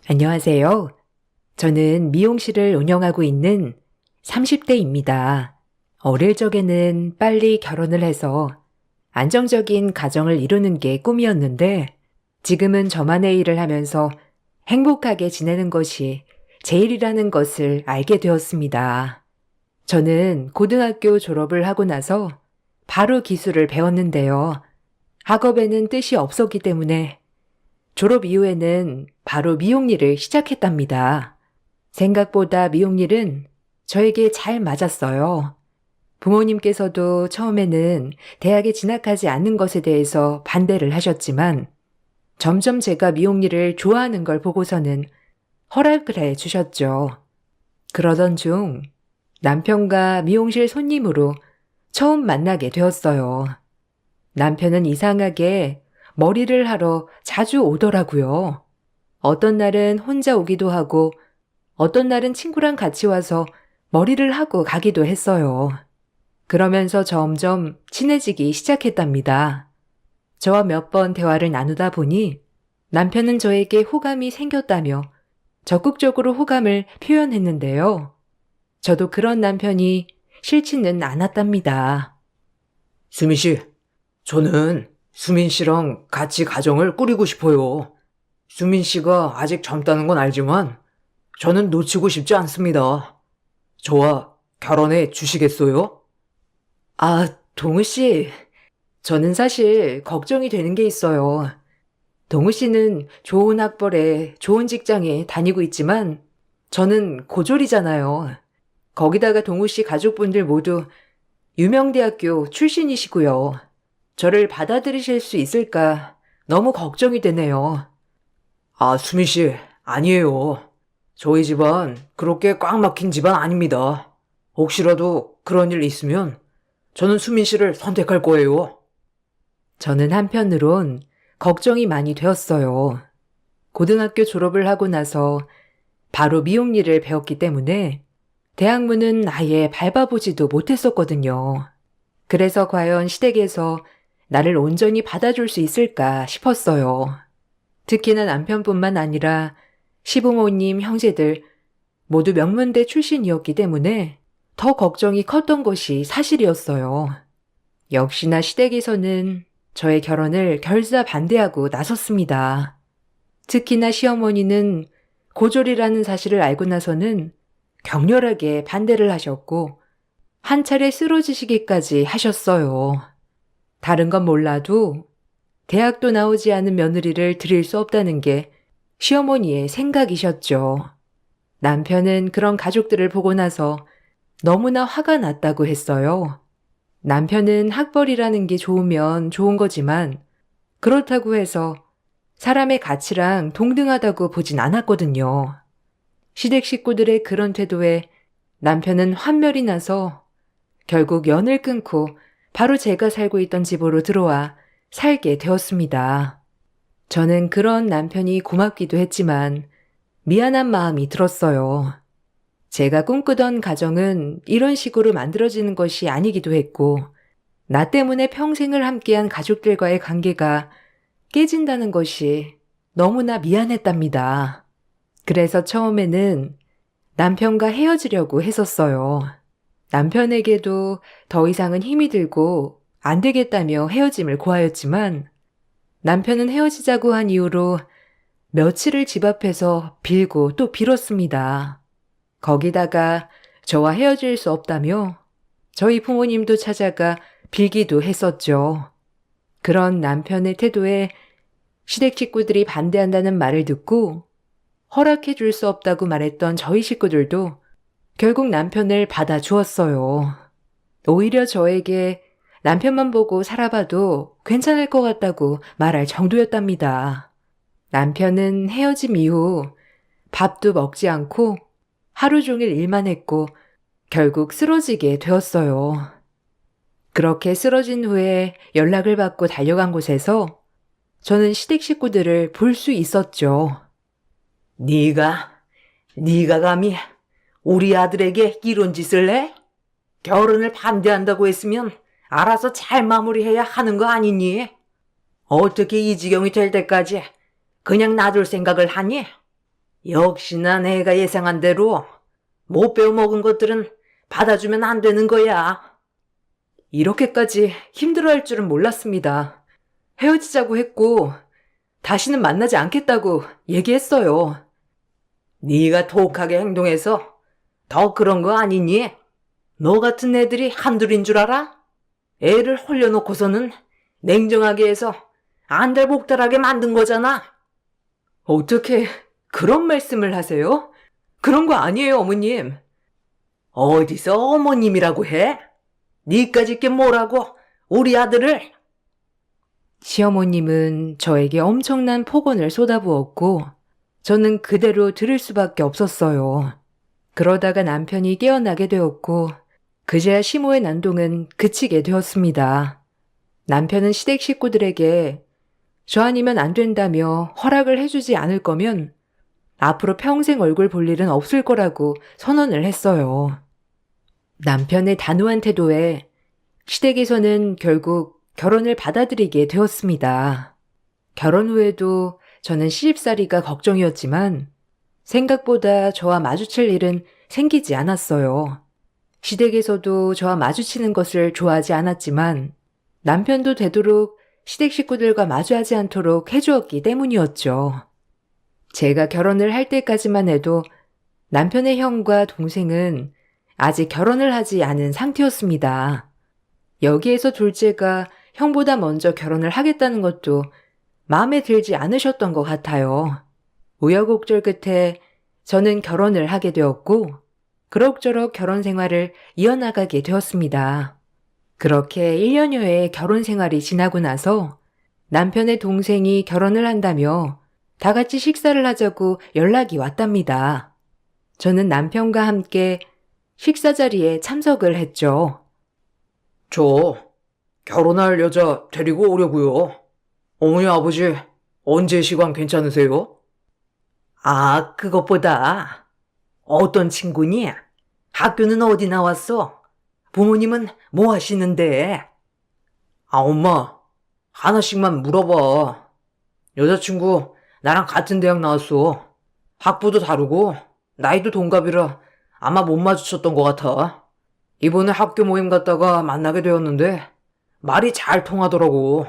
안녕하세요. 저는 미용실을 운영하고 있는 30대입니다. 어릴 적에는 빨리 결혼을 해서 안정적인 가정을 이루는 게 꿈이었는데 지금은 저만의 일을 하면서 행복하게 지내는 것이 제일이라는 것을 알게 되었습니다. 저는 고등학교 졸업을 하고 나서 바로 기술을 배웠는데요. 학업에는 뜻이 없었기 때문에 졸업 이후에는 바로 미용 일을 시작했답니다. 생각보다 미용 일은 저에게 잘 맞았어요. 부모님께서도 처음에는 대학에 진학하지 않는 것에 대해서 반대를 하셨지만 점점 제가 미용 일을 좋아하는 걸 보고서는 허락을 해 주셨죠. 그러던 중 남편과 미용실 손님으로 처음 만나게 되었어요. 남편은 이상하게 머리를 하러 자주 오더라고요. 어떤 날은 혼자 오기도 하고 어떤 날은 친구랑 같이 와서 머리를 하고 가기도 했어요. 그러면서 점점 친해지기 시작했답니다. 저와 몇 번 대화를 나누다 보니 남편은 저에게 호감이 생겼다며 적극적으로 호감을 표현했는데요. 저도 그런 남편이 싫지는 않았답니다. 수민 씨, 저는 수민 씨랑 같이 가정을 꾸리고 싶어요. 수민 씨가 아직 젊다는 건 알지만 저는 놓치고 싶지 않습니다. 저와 결혼해 주시겠어요? 동우 씨, 저는 사실 걱정이 되는 게 있어요. 동우 씨는 좋은 학벌에 좋은 직장에 다니고 있지만 저는 고졸이잖아요. 거기다가 동우 씨 가족분들 모두 유명대학교 출신이시고요. 저를 받아들이실 수 있을까 너무 걱정이 되네요. 수민 씨, 아니에요. 저희 집안 그렇게 꽉 막힌 집안 아닙니다. 혹시라도 그런 일 있으면 저는 수민 씨를 선택할 거예요. 저는 한편으론 걱정이 많이 되었어요. 고등학교 졸업을 하고 나서 바로 미용 일을 배웠기 때문에 대학문은 아예 밟아보지도 못했었거든요. 그래서 과연 시댁에서 나를 온전히 받아줄 수 있을까 싶었어요. 특히나 남편뿐만 아니라 시부모님, 형제들 모두 명문대 출신이었기 때문에 더 걱정이 컸던 것이 사실이었어요. 역시나 시댁에서는 저의 결혼을 결사 반대하고 나섰습니다. 특히나 시어머니는 고졸이라는 사실을 알고 나서는 격렬하게 반대를 하셨고 한 차례 쓰러지시기까지 하셨어요. 다른 건 몰라도 대학도 나오지 않은 며느리를 드릴 수 없다는 게 시어머니의 생각이셨죠. 남편은 그런 가족들을 보고 나서 너무나 화가 났다고 했어요. 남편은 학벌이라는 게 좋으면 좋은 거지만 그렇다고 해서 사람의 가치랑 동등하다고 보진 않았거든요. 시댁 식구들의 그런 태도에 남편은 환멸이 나서 결국 연을 끊고 바로 제가 살고 있던 집으로 들어와 살게 되었습니다. 저는 그런 남편이 고맙기도 했지만 미안한 마음이 들었어요. 제가 꿈꾸던 가정은 이런 식으로 만들어지는 것이 아니기도 했고, 나 때문에 평생을 함께한 가족들과의 관계가 깨진다는 것이 너무나 미안했답니다. 그래서 처음에는 남편과 헤어지려고 했었어요. 남편에게도 더 이상은 힘이 들고 안 되겠다며 헤어짐을 고하였지만 남편은 헤어지자고 한 이후로 며칠을 집 앞에서 빌고 또 빌었습니다. 거기다가 저와 헤어질 수 없다며 저희 부모님도 찾아가 빌기도 했었죠. 그런 남편의 태도에 시댁 식구들이 반대한다는 말을 듣고 허락해 줄 수 없다고 말했던 저희 식구들도 결국 남편을 받아주었어요. 오히려 저에게 남편만 보고 살아봐도 괜찮을 것 같다고 말할 정도였답니다. 남편은 헤어짐 이후 밥도 먹지 않고 하루 종일 일만 했고 결국 쓰러지게 되었어요. 그렇게 쓰러진 후에 연락을 받고 달려간 곳에서 저는 시댁 식구들을 볼 수 있었죠. 네가 감히 우리 아들에게 이런 짓을 해? 결혼을 반대한다고 했으면 알아서 잘 마무리해야 하는 거 아니니? 어떻게 이 지경이 될 때까지 그냥 놔둘 생각을 하니? 역시나 내가 예상한 대로 못 배워 먹은 것들은 받아주면 안 되는 거야. 이렇게까지 힘들어할 줄은 몰랐습니다. 헤어지자고 했고 다시는 만나지 않겠다고 얘기했어요. 네가 독하게 행동해서 더 그런 거 아니니? 너 같은 애들이 한둘인 줄 알아? 애를 홀려놓고서는 냉정하게 해서 안달복달하게 만든 거잖아. 어떻게 그런 말씀을 하세요? 그런 거 아니에요, 어머님. 어디서 어머님이라고 해? 니까짓 게 뭐라고 우리 아들을? 시어머님은 저에게 엄청난 폭언을 쏟아부었고 저는 그대로 들을 수밖에 없었어요. 그러다가 남편이 깨어나게 되었고 그제야 시모의 난동은 그치게 되었습니다. 남편은 시댁 식구들에게 저 아니면 안 된다며 허락을 해주지 않을 거면 앞으로 평생 얼굴 볼 일은 없을 거라고 선언을 했어요. 남편의 단호한 태도에 시댁에서는 결국 결혼을 받아들이게 되었습니다. 결혼 후에도 저는 시집살이가 걱정이었지만 생각보다 저와 마주칠 일은 생기지 않았어요. 시댁에서도 저와 마주치는 것을 좋아하지 않았지만 남편도 되도록 시댁 식구들과 마주하지 않도록 해주었기 때문이었죠. 제가 결혼을 할 때까지만 해도 남편의 형과 동생은 아직 결혼을 하지 않은 상태였습니다. 여기에서 둘째가 형보다 먼저 결혼을 하겠다는 것도 마음에 들지 않으셨던 것 같아요. 우여곡절 끝에 저는 결혼을 하게 되었고 그럭저럭 결혼 생활을 이어나가게 되었습니다. 그렇게 1년여의 결혼 생활이 지나고 나서 남편의 동생이 결혼을 한다며 다 같이 식사를 하자고 연락이 왔답니다. 저는 남편과 함께 식사 자리에 참석을 했죠. 저 결혼할 여자 데리고 오려고요. 어머니 아버지 언제 시간 괜찮으세요? 아, 그것보다 어떤 친구니? 학교는 어디 나왔어? 부모님은 뭐 하시는데? 아, 엄마 하나씩만 물어봐. 여자친구 나랑 같은 대학 나왔어. 학부도 다르고 나이도 동갑이라 아마 못 마주쳤던 것 같아. 이번에 학교 모임 갔다가 만나게 되었는데 말이 잘 통하더라고.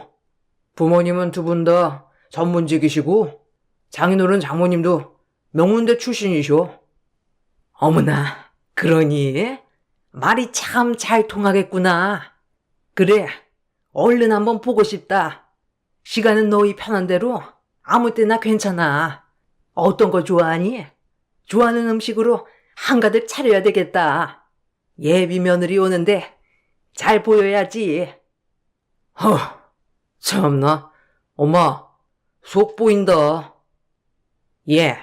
부모님은 두 분 다 전문직이시고 장인어른 장모님도 명문대 출신이셔. 어머나, 그러니 말이 참 잘 통하겠구나. 그래, 얼른 한번 보고 싶다. 시간은 너희 편한 대로 아무 때나 괜찮아. 어떤 거 좋아하니? 좋아하는 음식으로 한가득 차려야 되겠다. 예비 며느리 오는데 잘 보여야지. 참나. 엄마, 속 보인다. 예,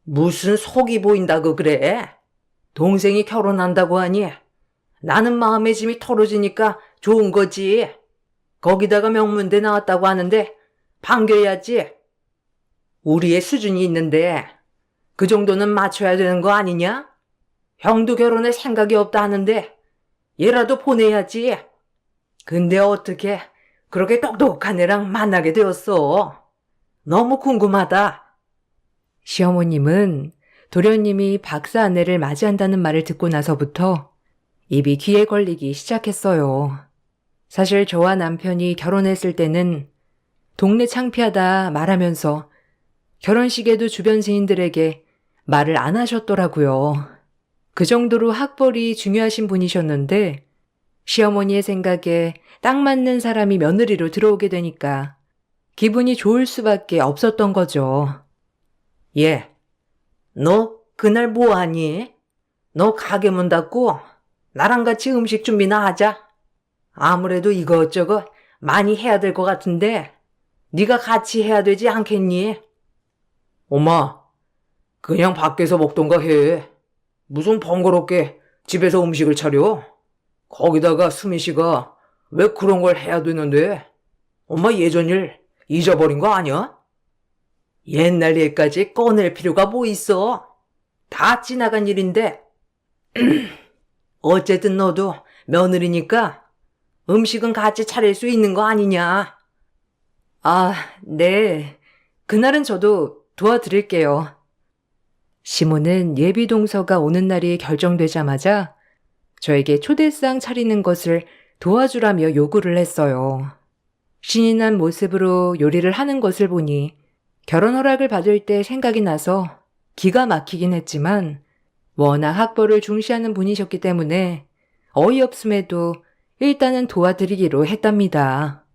무슨 속이 보인다고 그래? 동생이 결혼한다고 하니 나는 마음의 짐이 털어지니까 좋은 거지. 거기다가 명문대 나왔다고 하는데 반겨야지. 우리의 수준이 있는데 그 정도는 맞춰야 되는 거 아니냐? 형도 결혼에 생각이 없다 하는데 얘라도 보내야지. 근데 어떻게 그렇게 똑똑한 애랑 만나게 되었어? 너무 궁금하다. 시어머님은 도련님이 박사 아내를 맞이한다는 말을 듣고 나서부터 입이 귀에 걸리기 시작했어요. 사실 저와 남편이 결혼했을 때는 동네 창피하다 말하면서 결혼식에도 주변 지인들에게 말을 안 하셨더라고요. 그 정도로 학벌이 중요하신 분이셨는데 시어머니의 생각에 딱 맞는 사람이 며느리로 들어오게 되니까 기분이 좋을 수밖에 없었던 거죠. 예, 너 그날 뭐 하니? 너 가게 문 닫고 나랑 같이 음식 준비나 하자. 아무래도 이것저것 많이 해야 될 것 같은데 네가 같이 해야 되지 않겠니? 엄마, 그냥 밖에서 먹던가 해. 무슨 번거롭게 집에서 음식을 차려? 거기다가 수미 씨가 왜 그런 걸 해야 되는데? 엄마 예전 일 잊어버린 거 아니야? 옛날 일까지 꺼낼 필요가 뭐 있어? 다 지나간 일인데. 어쨌든 너도 며느리니까 음식은 같이 차릴 수 있는 거 아니냐? 아, 네. 그날은 저도 도와드릴게요. 시모는 예비 동서가 오는 날이 결정되자마자 저에게 초대상 차리는 것을 도와주라며 요구를 했어요. 신이 난 모습으로 요리를 하는 것을 보니 결혼 허락을 받을 때 생각이 나서 기가 막히긴 했지만 워낙 학벌을 중시하는 분이셨기 때문에 어이없음에도 일단은 도와드리기로 했답니다.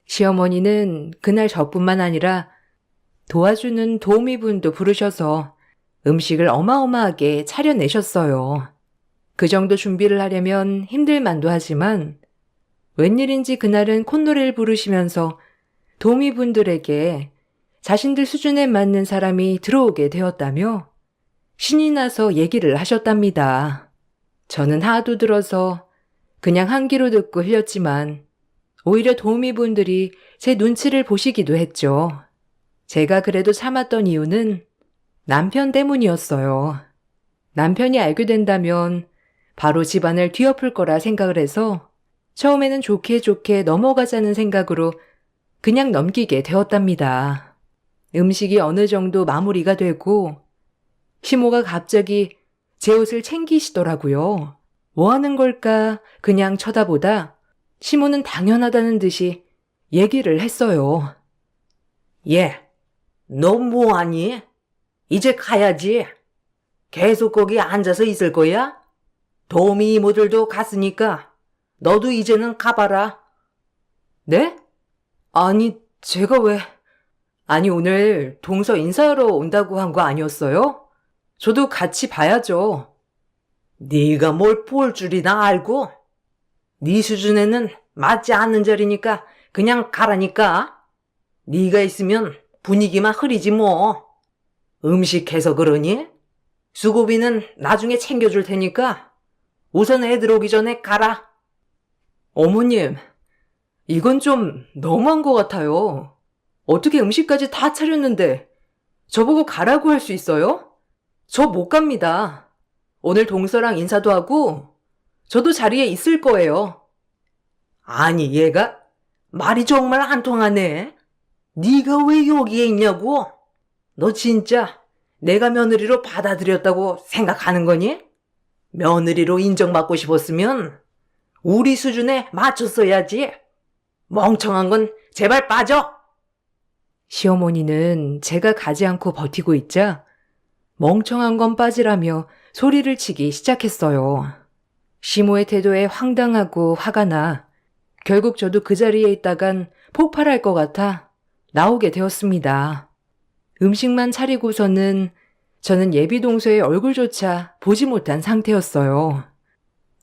시어머니는 그날 저뿐만 아니라 도와주는 도우미분도 부르셔서 음식을 어마어마하게 차려내셨어요. 그 정도 준비를 하려면 힘들만도 하지만 웬일인지 그날은 콧노래를 부르시면서 도우미분들에게 자신들 수준에 맞는 사람이 들어오게 되었다며 신이 나서 얘기를 하셨답니다. 저는 하도 들어서 그냥 한 귀로 듣고 흘렸지만 오히려 도우미분들이 제 눈치를 보시기도 했죠. 제가 그래도 참았던 이유는 남편 때문이었어요. 남편이 알게 된다면 바로 집안을 뒤엎을 거라 생각을 해서 처음에는 좋게 좋게 넘어가자는 생각으로 그냥 넘기게 되었답니다. 음식이 어느 정도 마무리가 되고 시모가 갑자기 제 옷을 챙기시더라고요. 뭐 하는 걸까 그냥 쳐다보다 시모는 당연하다는 듯이 얘기를 했어요. 얘, 너 뭐하니? 이제 가야지. 계속 거기 앉아서 있을 거야? 도우미 이모들도 갔으니까 너도 이제는 가봐라. 네? 아니, 제가 왜... 아니, 오늘 동서 인사하러 온다고 한 거 아니었어요? 저도 같이 봐야죠. 네가 뭘 볼 줄이나 알고? 네 수준에는 맞지 않는 자리니까 그냥 가라니까. 네가 있으면 분위기만 흐리지 뭐. 음식해서 그러니? 수고비는 나중에 챙겨줄 테니까 우선 애들 오기 전에 가라. 어머님, 이건 좀 너무한 것 같아요. 어떻게 음식까지 다 차렸는데 저보고 가라고 할 수 있어요? 저 못 갑니다. 오늘 동서랑 인사도 하고 저도 자리에 있을 거예요. 아니 얘가 말이 정말 안 통하네. 네가 왜 여기에 있냐고? 너 진짜 내가 며느리로 받아들였다고 생각하는 거니? 며느리로 인정받고 싶었으면 우리 수준에 맞췄어야지. 멍청한 건 제발 빠져. 시어머니는 제가 가지 않고 버티고 있자 멍청한 건 빠지라며 소리를 치기 시작했어요. 시모의 태도에 황당하고 화가 나 결국 저도 그 자리에 있다간 폭발할 것 같아 나오게 되었습니다. 음식만 차리고서는 저는 예비 동서의 얼굴조차 보지 못한 상태였어요.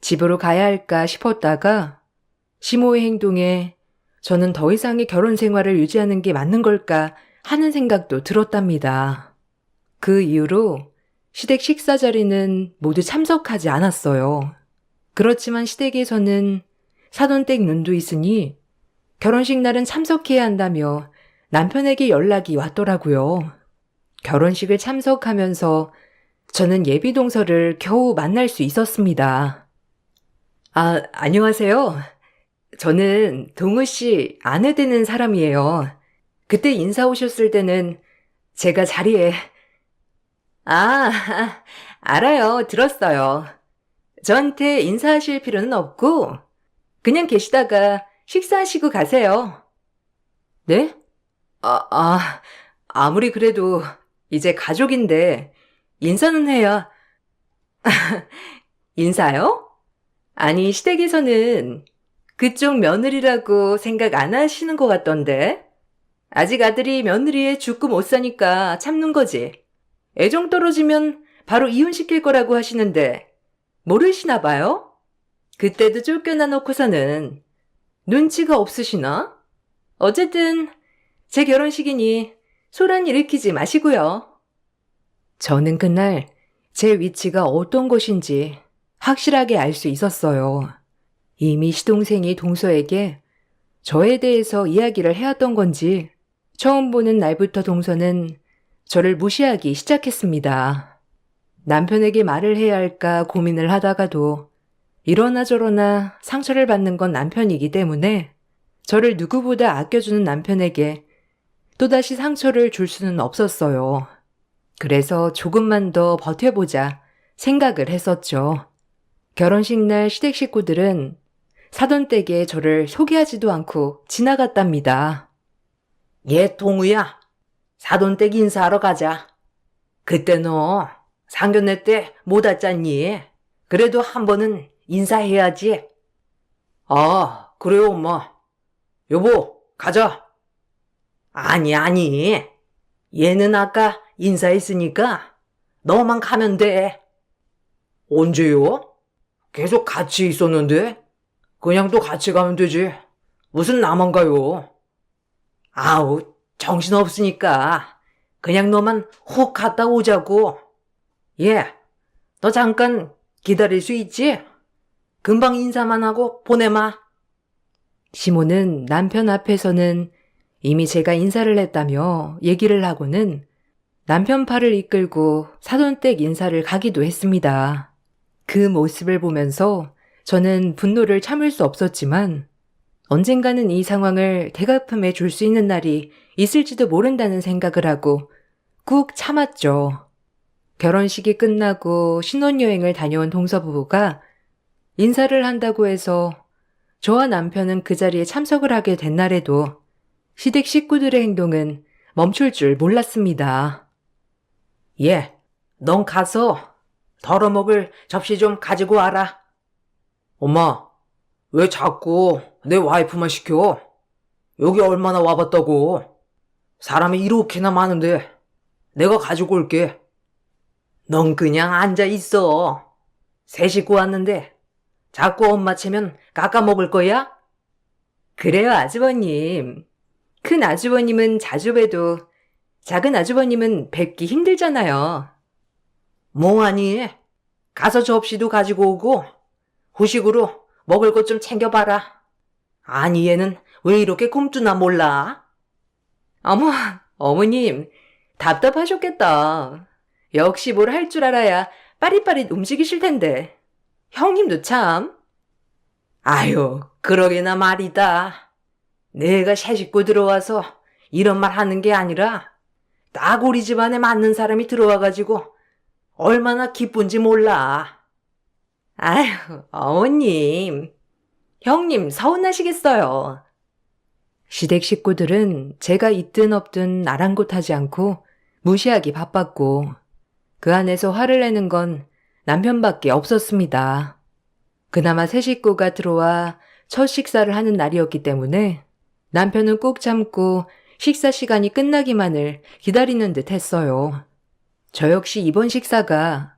집으로 가야 할까 싶었다가 시모의 행동에 저는 더 이상의 결혼 생활을 유지하는 게 맞는 걸까 하는 생각도 들었답니다. 그 이후로 시댁 식사 자리는 모두 참석하지 않았어요. 그렇지만 시댁에서는 사돈댁 눈도 있으니 결혼식 날은 참석해야 한다며 남편에게 연락이 왔더라고요. 결혼식을 참석하면서 저는 예비 동서를 겨우 만날 수 있었습니다. 아, 안녕하세요. 저는 동우 씨 아내 되는 사람이에요. 그때 인사 오셨을 때는 제가 자리에... 아, 알아요. 들었어요. 저한테 인사하실 필요는 없고 그냥 계시다가 식사하시고 가세요. 네? 아무리 그래도 이제 가족인데 인사는 해야... 인사요? 아니, 시댁에서는 그쪽 며느리라고 생각 안 하시는 것 같던데. 아직 아들이 며느리에 죽고 못 사니까 참는 거지. 애정 떨어지면 바로 이혼시킬 거라고 하시는데 모르시나 봐요? 그때도 쫓겨나 놓고서는 눈치가 없으시나? 어쨌든 제 결혼식이니 소란 일으키지 마시고요. 저는 그날 제 위치가 어떤 곳인지 확실하게 알 수 있었어요. 이미 시동생이 동서에게 저에 대해서 이야기를 해왔던 건지 처음 보는 날부터 동서는 저를 무시하기 시작했습니다. 남편에게 말을 해야 할까 고민을 하다가도 이러나 저러나 상처를 받는 건 남편이기 때문에 저를 누구보다 아껴주는 남편에게 또다시 상처를 줄 수는 없었어요. 그래서 조금만 더 버텨보자 생각을 했었죠. 결혼식 날 시댁 식구들은 사돈댁에 저를 소개하지도 않고 지나갔답니다. 얘 동우야, 사돈댁 인사하러 가자. 그때 너 상견례 때 못 왔잖니? 그래도 한 번은 인사해야지. 아, 그래요, 엄마. 여보, 가자. 아니. 얘는 아까 인사했으니까 너만 가면 돼. 언제요? 계속 같이 있었는데? 그냥 또 같이 가면 되지. 무슨 나만 가요? 아우, 정신없으니까 그냥 너만 훅 갔다 오자고. 예, 너 잠깐 기다릴 수 있지? 금방 인사만 하고 보내마. 시모는 남편 앞에서는 이미 제가 인사를 했다며 얘기를 하고는 남편 팔을 이끌고 사돈댁 인사를 가기도 했습니다. 그 모습을 보면서 저는 분노를 참을 수 없었지만 언젠가는 이 상황을 대갚음해 줄 수 있는 날이 있을지도 모른다는 생각을 하고 꾹 참았죠. 결혼식이 끝나고 신혼여행을 다녀온 동서부부가 인사를 한다고 해서 저와 남편은 그 자리에 참석을 하게 된 날에도 시댁 식구들의 행동은 멈출 줄 몰랐습니다. 예, 넌 가서 덜어먹을 접시 좀 가지고 와라. 엄마, 왜 자꾸 내 와이프만 시켜? 여기 얼마나 와봤다고. 사람이 이렇게나 많은데 내가 가지고 올게. 넌 그냥 앉아 있어. 새 식구 왔는데 자꾸 엄마 채면 깎아먹을 거야? 그래요, 아주버님. 큰 아주버님은 자주 봬도 작은 아주버님은 뵙기 힘들잖아요. 뭐하니? 가서 접시도 가지고 오고 후식으로 먹을 것 좀 챙겨봐라. 아니 얘는 왜 이렇게 굶주나 몰라? 어머, 어머님, 답답하셨겠다. 역시 뭘 할 줄 알아야 빠릿빠릿 움직이실 텐데. 형님도 참. 아유, 그러게나 말이다. 내가 새 식구 들어와서 이런 말 하는 게 아니라 딱 우리 집안에 맞는 사람이 들어와가지고 얼마나 기쁜지 몰라. 아휴, 어머님. 형님 서운하시겠어요. 시댁 식구들은 제가 있든 없든 아랑곳하지 않고 무시하기 바빴고 그 안에서 화를 내는 건 남편밖에 없었습니다. 그나마 새 식구가 들어와 첫 식사를 하는 날이었기 때문에 남편은 꾹 참고 식사 시간이 끝나기만을 기다리는 듯 했어요. 저 역시 이번 식사가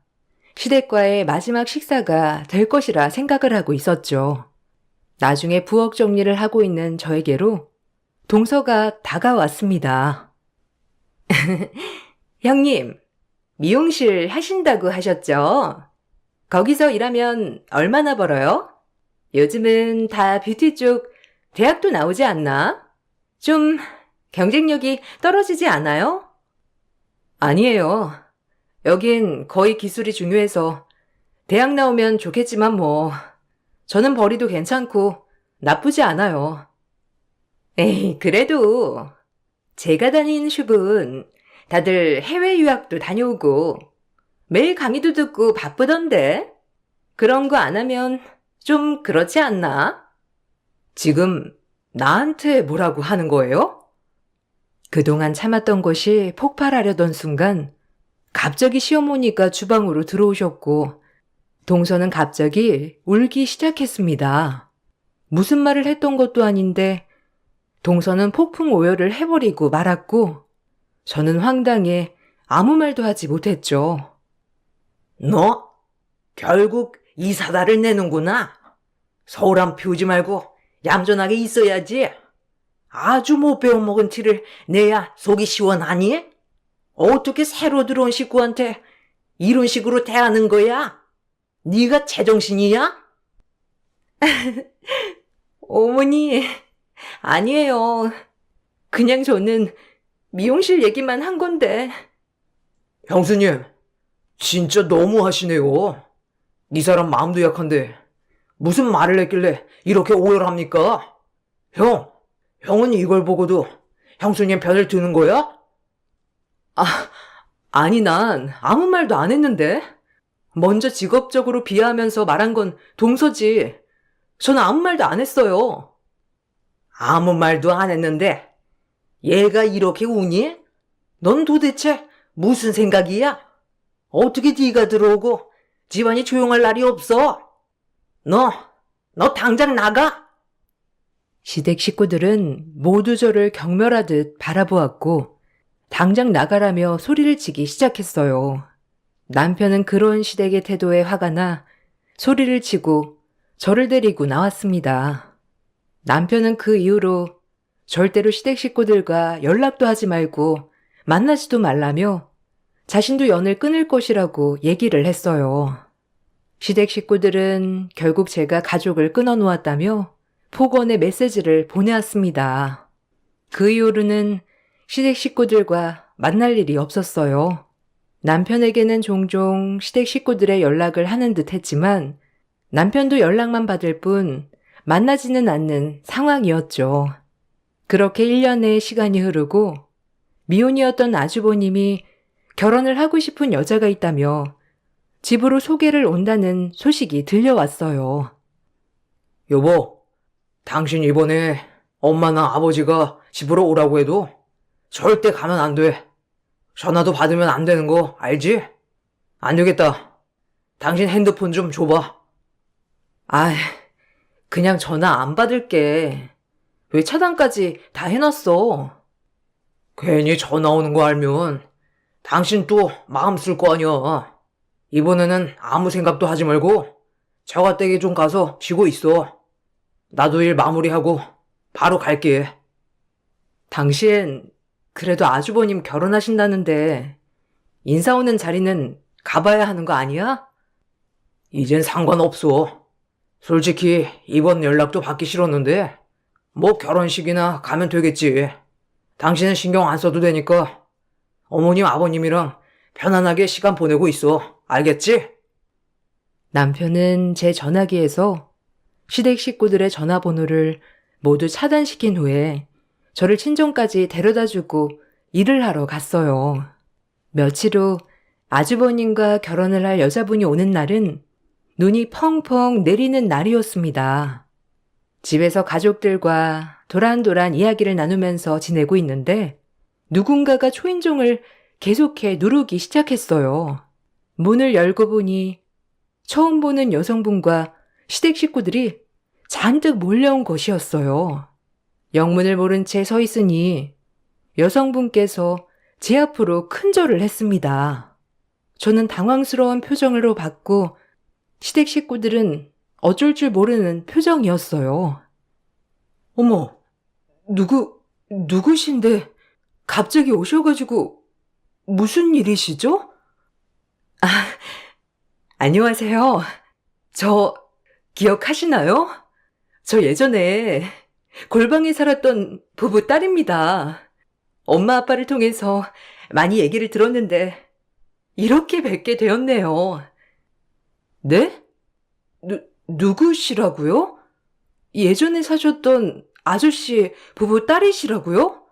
시댁과의 마지막 식사가 될 것이라 생각을 하고 있었죠. 나중에 부엌 정리를 하고 있는 저에게로 동서가 다가왔습니다. 형님, 미용실 하신다고 하셨죠? 거기서 일하면 얼마나 벌어요? 요즘은 다 뷰티 쪽 대학도 나오지 않나? 좀 경쟁력이 떨어지지 않아요? 아니에요. 여긴 거의 기술이 중요해서 대학 나오면 좋겠지만 뭐 저는 벌이도 괜찮고 나쁘지 않아요. 에이, 그래도 제가 다니는 숍은 다들 해외 유학도 다녀오고 매일 강의도 듣고 바쁘던데 그런 거 안 하면 좀 그렇지 않나? 지금 나한테 뭐라고 하는 거예요? 그동안 참았던 것이 폭발하려던 순간 갑자기 시어머니가 주방으로 들어오셨고 동서는 갑자기 울기 시작했습니다. 무슨 말을 했던 것도 아닌데 동서는 폭풍 오열을 해버리고 말았고 저는 황당해 아무 말도 하지 못했죠. 너 결국 이 사다를 내는구나. 서울한 피우지 말고 얌전하게 있어야지. 아주 못 배워먹은 티를 내야 속이 시원하니? 어떻게 새로 들어온 식구한테 이런 식으로 대하는 거야? 네가 제정신이야? 어머니, 아니에요. 그냥 저는 미용실 얘기만 한 건데. 형수님, 진짜 너무하시네요. 이 사람 마음도 약한데 무슨 말을 했길래 이렇게 오열합니까? 형은 이걸 보고도 형수님 편을 드는 거야? 아니, 난 아무 말도 안 했는데? 먼저 직업적으로 비하하면서 말한 건 동서지. 저는 아무 말도 안 했어요. 아무 말도 안 했는데 얘가 이렇게 우니? 넌 도대체 무슨 생각이야? 어떻게 네가 들어오고 집안이 조용할 날이 없어? 너 당장 나가! 시댁 식구들은 모두 저를 경멸하듯 바라보았고 당장 나가라며 소리를 치기 시작했어요. 남편은 그런 시댁의 태도에 화가 나 소리를 치고 저를 데리고 나왔습니다. 남편은 그 이후로 절대로 시댁 식구들과 연락도 하지 말고 만나지도 말라며 자신도 연을 끊을 것이라고 얘기를 했어요. 시댁 식구들은 결국 제가 가족을 끊어놓았다며 폭언의 메시지를 보내왔습니다. 그 이후로는 시댁 식구들과 만날 일이 없었어요. 남편에게는 종종 시댁 식구들의 연락을 하는 듯 했지만 남편도 연락만 받을 뿐 만나지는 않는 상황이었죠. 그렇게 1년의 시간이 흐르고 미혼이었던 아주버님이 결혼을 하고 싶은 여자가 있다며 집으로 소개를 온다는 소식이 들려왔어요. 여보, 당신 이번에 엄마나 아버지가 집으로 오라고 해도 절대 가면 안 돼. 전화도 받으면 안 되는 거 알지? 안 되겠다. 당신 핸드폰 좀 줘봐. 아이, 그냥 전화 안 받을게. 왜 차단까지 다 해놨어? 괜히 전화 오는 거 알면 당신 또 마음 쓸 거 아니야. 이번에는 아무 생각도 하지 말고 처가댁에 좀 가서 쉬고 있어. 나도 일 마무리하고 바로 갈게. 당신 그래도 아주버님 결혼하신다는데 인사 오는 자리는 가봐야 하는 거 아니야? 이젠 상관없어. 솔직히 이번 연락도 받기 싫었는데 뭐 결혼식이나 가면 되겠지. 당신은 신경 안 써도 되니까 어머님 아버님이랑 편안하게 시간 보내고 있어. 알겠지? 남편은 제 전화기에서 시댁 식구들의 전화번호를 모두 차단시킨 후에 저를 친정까지 데려다주고 일을 하러 갔어요. 며칠 후 아주버님과 결혼을 할 여자분이 오는 날은 눈이 펑펑 내리는 날이었습니다. 집에서 가족들과 도란도란 이야기를 나누면서 지내고 있는데 누군가가 초인종을 계속해 누르기 시작했어요. 문을 열고 보니 처음 보는 여성분과 시댁 식구들이 잔뜩 몰려온 것이었어요. 영문을 모른 채 서 있으니 여성분께서 제 앞으로 큰절을 했습니다. 저는 당황스러운 표정으로 봤고 시댁 식구들은 어쩔 줄 모르는 표정이었어요. 어머, 누구신데 갑자기 오셔가지고 무슨 일이시죠? 아, 안녕하세요. 저 기억하시나요? 저 예전에 골방에 살았던 부부 딸입니다. 엄마 아빠를 통해서 많이 얘기를 들었는데 이렇게 뵙게 되었네요. 네? 누구시라고요? 예전에 사셨던 아저씨 부부 딸이시라고요?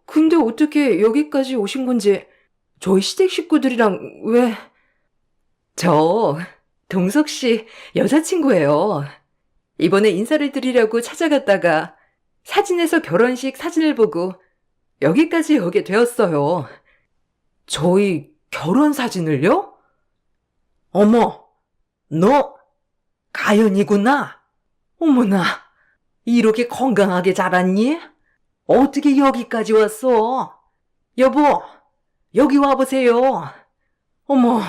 근데 어떻게 여기까지 오신 건지 저희 시댁 식구들이랑 왜... 저 동석 씨 여자친구예요. 이번에 인사를 드리려고 찾아갔다가 사진에서 결혼식 사진을 보고 여기까지 오게 되었어요. 저희 결혼 사진을요? 어머, 너 가연이구나. 어머나, 이렇게 건강하게 자랐니? 어떻게 여기까지 왔어? 여보, 여기 와보세요. 어머,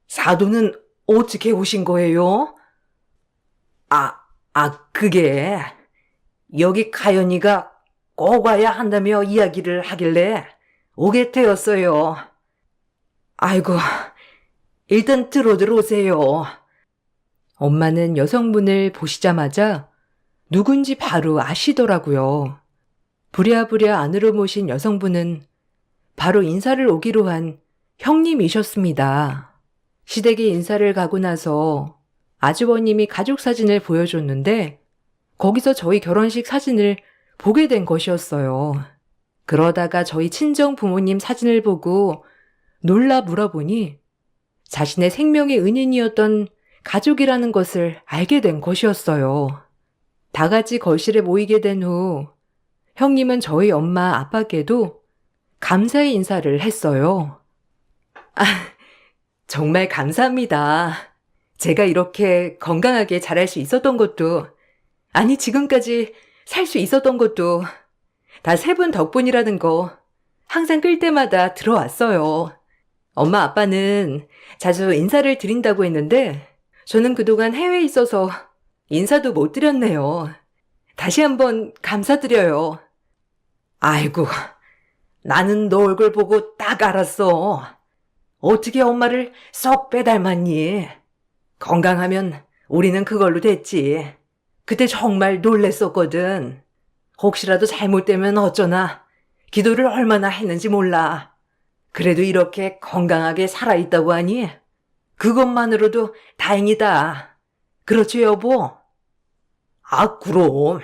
사돈은 어떻게 오신 거예요? 그게 여기 가연이가 꼭 와야 한다며 이야기를 하길래 오게 되었어요. 아이고, 일단 들어오세요. 엄마는 여성분을 보시자마자 누군지 바로 아시더라고요. 부랴부랴 안으로 모신 여성분은 바로 인사를 오기로 한 형님이셨습니다. 시댁에 인사를 가고 나서 아주버님이 가족 사진을 보여줬는데 거기서 저희 결혼식 사진을 보게 된 것이었어요. 그러다가 저희 친정 부모님 사진을 보고 놀라 물어보니 자신의 생명의 은인이었던 가족이라는 것을 알게 된 것이었어요. 다 같이 거실에 모이게 된 후 형님은 저희 엄마 아빠께도 감사의 인사를 했어요. 아, 정말 감사합니다. 제가 이렇게 건강하게 자랄 수 있었던 것도, 아니 지금까지 살 수 있었던 것도 다 세 분 덕분이라는 거 항상 끌 때마다 들어왔어요. 엄마 아빠는 자주 인사를 드린다고 했는데 저는 그동안 해외에 있어서 인사도 못 드렸네요. 다시 한번 감사드려요. 아이고, 나는 너 얼굴 보고 딱 알았어. 어떻게 엄마를 썩 빼닮았니? 건강하면 우리는 그걸로 됐지. 그때 정말 놀랬었거든. 혹시라도 잘못되면 어쩌나 기도를 얼마나 했는지 몰라. 그래도 이렇게 건강하게 살아있다고 하니 그것만으로도 다행이다. 그렇죠, 여보? 아, 그럼.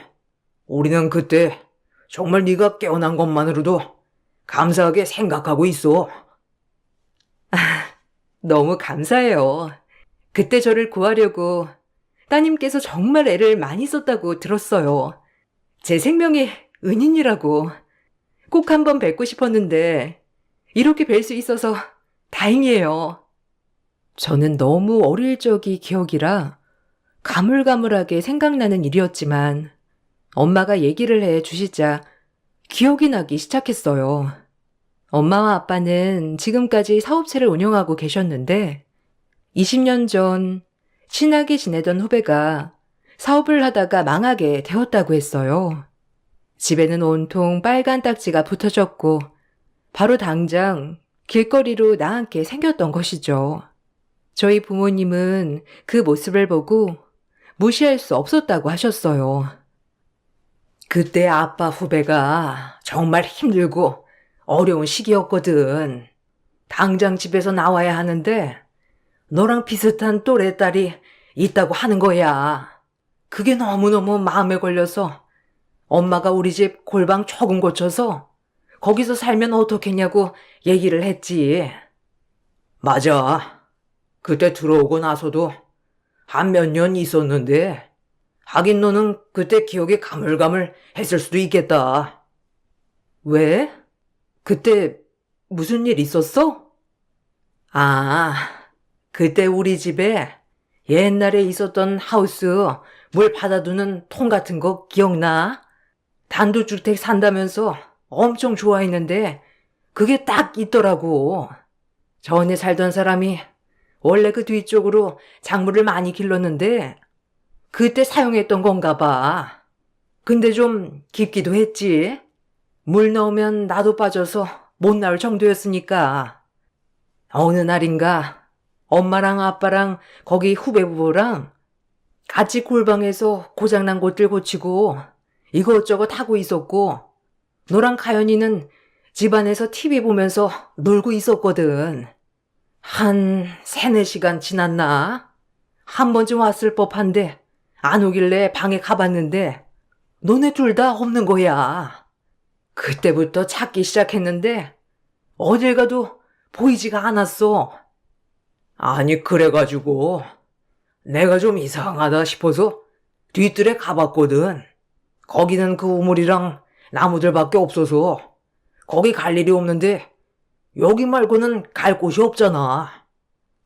우리는 그때 정말 네가 깨어난 것만으로도 감사하게 생각하고 있어. 너무 감사해요. 그때 저를 구하려고 따님께서 정말 애를 많이 썼다고 들었어요. 제 생명의 은인이라고. 꼭 한번 뵙고 싶었는데 이렇게 뵐 수 있어서 다행이에요. 저는 너무 어릴 적이 기억이라 가물가물하게 생각나는 일이었지만 엄마가 얘기를 해 주시자 기억이 나기 시작했어요. 엄마와 아빠는 지금까지 사업체를 운영하고 계셨는데 20년 전 친하게 지내던 후배가 사업을 하다가 망하게 되었다고 했어요. 집에는 온통 빨간 딱지가 붙어졌고 바로 당장 길거리로 나앉게 생겼던 것이죠. 저희 부모님은 그 모습을 보고 무시할 수 없었다고 하셨어요. 그때 아빠 후배가 정말 힘들고 어려운 시기였거든. 당장 집에서 나와야 하는데 너랑 비슷한 또래 딸이 있다고 하는 거야. 그게 너무너무 마음에 걸려서 엄마가 우리 집 골방 조금 고쳐서 거기서 살면 어떻겠냐고 얘기를 했지. 맞아. 그때 들어오고 나서도 한 몇 년 있었는데 하긴 너는 그때 기억이 가물가물 했을 수도 있겠다. 왜? 그때 무슨 일 있었어? 아, 그때 우리 집에 옛날에 있었던 하우스 물 받아두는 통 같은 거 기억나? 단독주택 산다면서 엄청 좋아했는데 그게 딱 있더라고. 전에 살던 사람이 원래 그 뒤쪽으로 작물을 많이 길렀는데 그때 사용했던 건가 봐. 근데 좀 깊기도 했지. 물 넣으면 나도 빠져서 못 나올 정도였으니까. 어느 날인가 엄마랑 아빠랑 거기 후배 부부랑 같이 골방에서 고장난 곳들 고치고 이것저것 하고 있었고 너랑 가연이는 집안에서 TV 보면서 놀고 있었거든. 한 3-4시간 지났나? 한 번쯤 왔을 법한데 안 오길래 방에 가봤는데 너네 둘 다 없는 거야. 그때부터 찾기 시작했는데 어딜 가도 보이지가 않았어. 아니 그래가지고 내가 좀 이상하다 싶어서 뒤뜰에 가봤거든. 거기는 그 우물이랑 나무들밖에 없어서 거기 갈 일이 없는데 여기 말고는 갈 곳이 없잖아.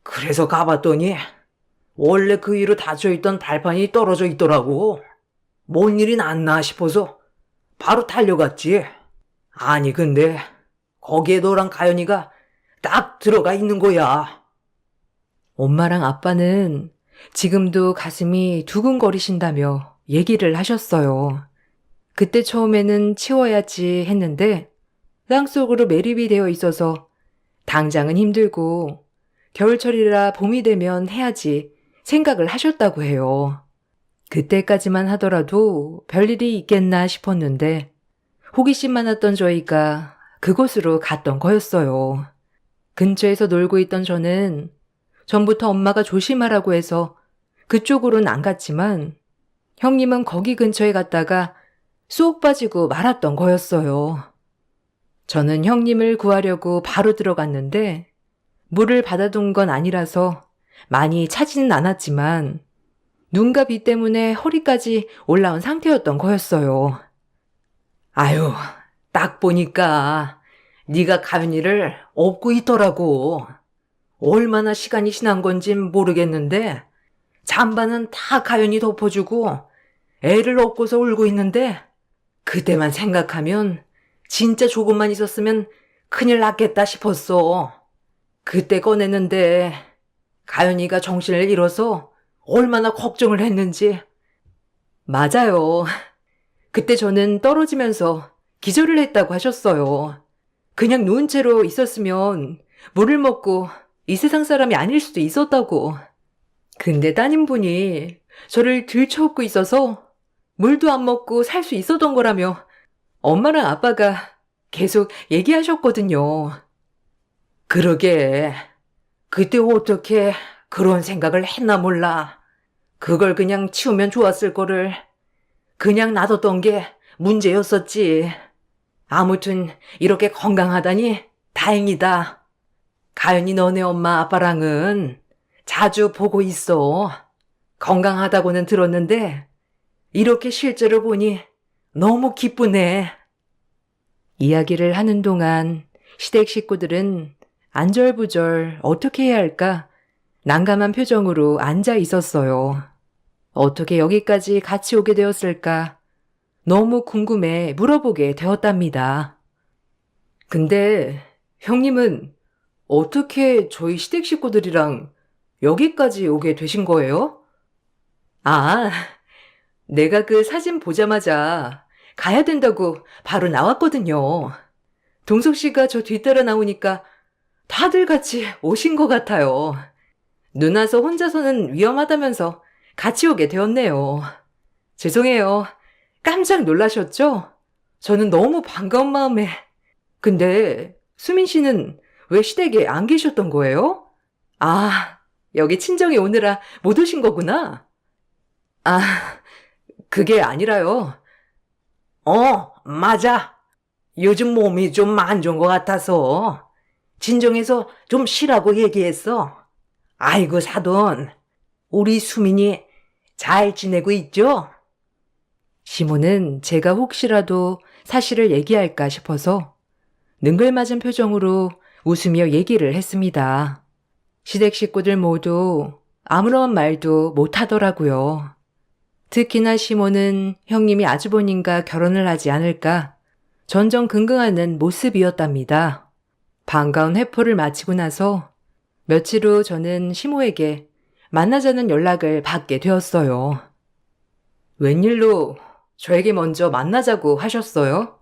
그래서 가봤더니 원래 그 위로 닫혀있던 발판이 떨어져 있더라고. 뭔 일이 났나 싶어서 바로 달려갔지. 아니 근데 거기에 너랑 가연이가 딱 들어가 있는 거야. 엄마랑 아빠는 지금도 가슴이 두근거리신다며 얘기를 하셨어요. 그때 처음에는 치워야지 했는데 땅속으로 매립이 되어 있어서 당장은 힘들고 겨울철이라 봄이 되면 해야지 생각을 하셨다고 해요. 그때까지만 하더라도 별일이 있겠나 싶었는데 호기심 많았던 저희가 그곳으로 갔던 거였어요. 근처에서 놀고 있던 저는 전부터 엄마가 조심하라고 해서 그쪽으로는 안 갔지만 형님은 거기 근처에 갔다가 쏙 빠지고 말았던 거였어요. 저는 형님을 구하려고 바로 들어갔는데 물을 받아둔 건 아니라서 많이 차지는 않았지만 눈과 비 때문에 허리까지 올라온 상태였던 거였어요. 아유, 딱 보니까 네가 가연이를 업고 있더라고. 얼마나 시간이 지난 건진 모르겠는데 잠바는 다 가연이 덮어주고 애를 업고서 울고 있는데 그때만 생각하면 진짜 조금만 있었으면 큰일 났겠다 싶었어. 그때 꺼냈는데 가연이가 정신을 잃어서 얼마나 걱정을 했는지. 맞아요. 그때 저는 떨어지면서 기절을 했다고 하셨어요. 그냥 누운 채로 있었으면 물을 먹고 이 세상 사람이 아닐 수도 있었다고. 근데 따님분이 저를 들쳐업고 있어서 물도 안 먹고 살 수 있었던 거라며 엄마랑 아빠가 계속 얘기하셨거든요. 그러게. 그때 어떻게 그런 생각을 했나 몰라. 그걸 그냥 치우면 좋았을 거를 그냥 놔뒀던 게 문제였었지. 아무튼 이렇게 건강하다니 다행이다. 가연이 너네 엄마 아빠랑은 자주 보고 있어. 건강하다고는 들었는데 이렇게 실제로 보니 너무 기쁘네. 이야기를 하는 동안 시댁 식구들은 안절부절 어떻게 해야 할까 난감한 표정으로 앉아 있었어요. 어떻게 여기까지 같이 오게 되었을까 너무 궁금해 물어보게 되었답니다. 근데 형님은 어떻게 저희 시댁 식구들이랑 여기까지 오게 되신 거예요? 아, 내가 그 사진 보자마자 가야 된다고 바로 나왔거든요. 동석 씨가 저 뒤따라 나오니까 다들 같이 오신 것 같아요. 누나서 혼자서는 위험하다면서 같이 오게 되었네요. 죄송해요. 깜짝 놀라셨죠? 저는 너무 반가운 마음에. 근데 수민 씨는 왜 시댁에 안 계셨던 거예요? 아, 여기 친정에 오느라 못 오신 거구나. 아, 그게 아니라요. 맞아. 요즘 몸이 좀 안 좋은 것 같아서 진정해서 좀 쉬라고 얘기했어. 아이고 사돈, 우리 수민이 잘 지내고 있죠? 시모는 제가 혹시라도 사실을 얘기할까 싶어서 능글맞은 표정으로 웃으며 얘기를 했습니다. 시댁 식구들 모두 아무런 말도 못 하더라고요. 특히나 시모는 형님이 아주버님과 결혼을 하지 않을까 전전긍긍하는 모습이었답니다. 반가운 회포를 마치고 나서 며칠 후 저는 시모에게 만나자는 연락을 받게 되었어요. 웬일로 저에게 먼저 만나자고 하셨어요?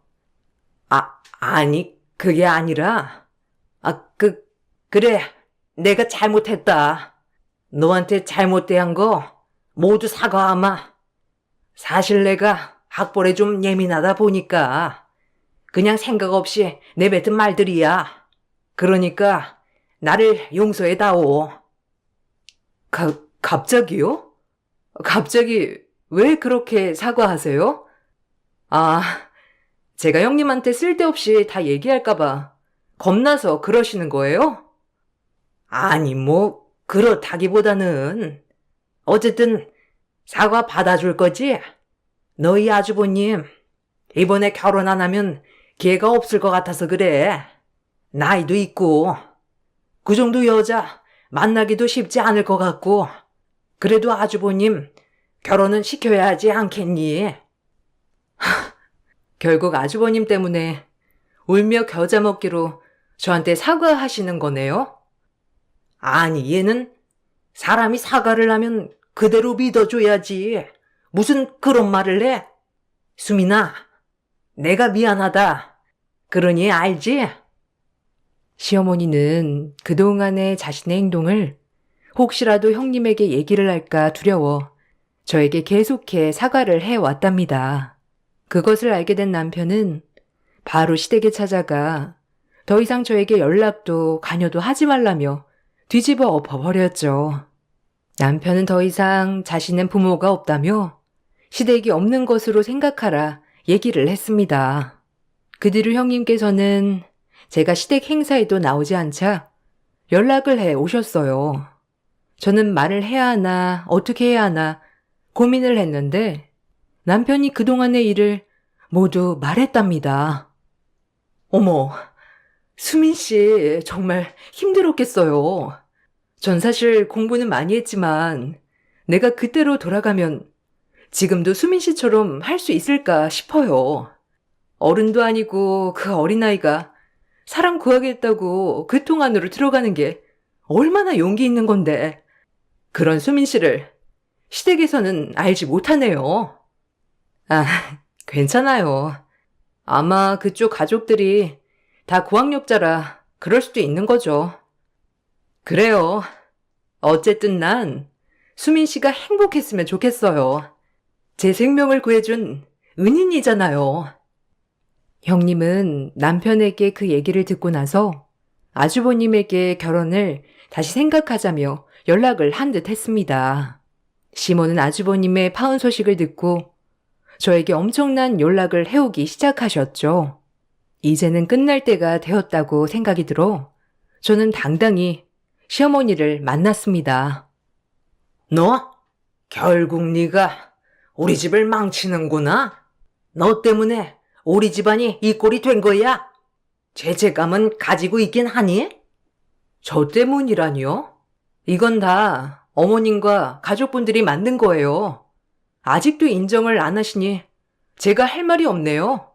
아니, 그게 아니라, 그래. 내가 잘못했다. 너한테 잘못 대한 거 모두 사과하마. 사실 내가 학벌에 좀 예민하다 보니까 그냥 생각 없이 내뱉은 말들이야. 그러니까 나를 용서해다오. 갑자기요? 갑자기 왜 그렇게 사과하세요? 아, 제가 형님한테 쓸데없이 다 얘기할까봐 겁나서 그러시는 거예요? 아니, 그렇다기보다는 어쨌든 사과 받아줄 거지? 너희 아주버님 이번에 결혼 안 하면 기회가 없을 것 같아서 그래. 나이도 있고 그 정도 여자 만나기도 쉽지 않을 것 같고 그래도 아주버님 결혼은 시켜야 하지 않겠니? 결국 아주버님 때문에 울며 겨자 먹기로 저한테 사과하시는 거네요? 아니, 얘는 사람이 사과를 하면 그대로 믿어줘야지. 무슨 그런 말을 해? 수민아, 내가 미안하다. 그러니 알지? 시어머니는 그동안의 자신의 행동을 혹시라도 형님에게 얘기를 할까 두려워 저에게 계속해 사과를 해왔답니다. 그것을 알게 된 남편은 바로 시댁에 찾아가 더 이상 저에게 연락도 관여도 하지 말라며 뒤집어 엎어버렸죠. 남편은 더 이상 자신은 부모가 없다며 시댁이 없는 것으로 생각하라 얘기를 했습니다. 그 뒤로 형님께서는 제가 시댁 행사에도 나오지 않자 연락을 해 오셨어요. 저는 말을 해야 하나, 어떻게 해야 하나 고민을 했는데 남편이 그동안의 일을 모두 말했답니다. 어머, 수민 씨 정말 힘들었겠어요. 전 사실 공부는 많이 했지만 내가 그때로 돌아가면 지금도 수민 씨처럼 할 수 있을까 싶어요. 어른도 아니고 그 어린아이가 사람 구하겠다고 그 통 안으로 들어가는 게 얼마나 용기 있는 건데 그런 수민 씨를 시댁에서는 알지 못하네요. 아, 괜찮아요. 아마 그쪽 가족들이 다 고학력자라 그럴 수도 있는 거죠. 그래요. 어쨌든 난 수민 씨가 행복했으면 좋겠어요. 제 생명을 구해준 은인이잖아요. 형님은 남편에게 그 얘기를 듣고 나서 아주버님에게 결혼을 다시 생각하자며 연락을 한 듯 했습니다. 시모는 아주버님의 파혼 소식을 듣고 저에게 엄청난 연락을 해오기 시작하셨죠. 이제는 끝날 때가 되었다고 생각이 들어 저는 당당히 시어머니를 만났습니다. 너? 결국 네가 우리 집을 망치는구나. 너 때문에 우리 집안이 이 꼴이 된 거야. 죄책감은 가지고 있긴 하니? 저 때문이라니요? 이건 다 어머님과 가족분들이 만든 거예요. 아직도 인정을 안 하시니 제가 할 말이 없네요.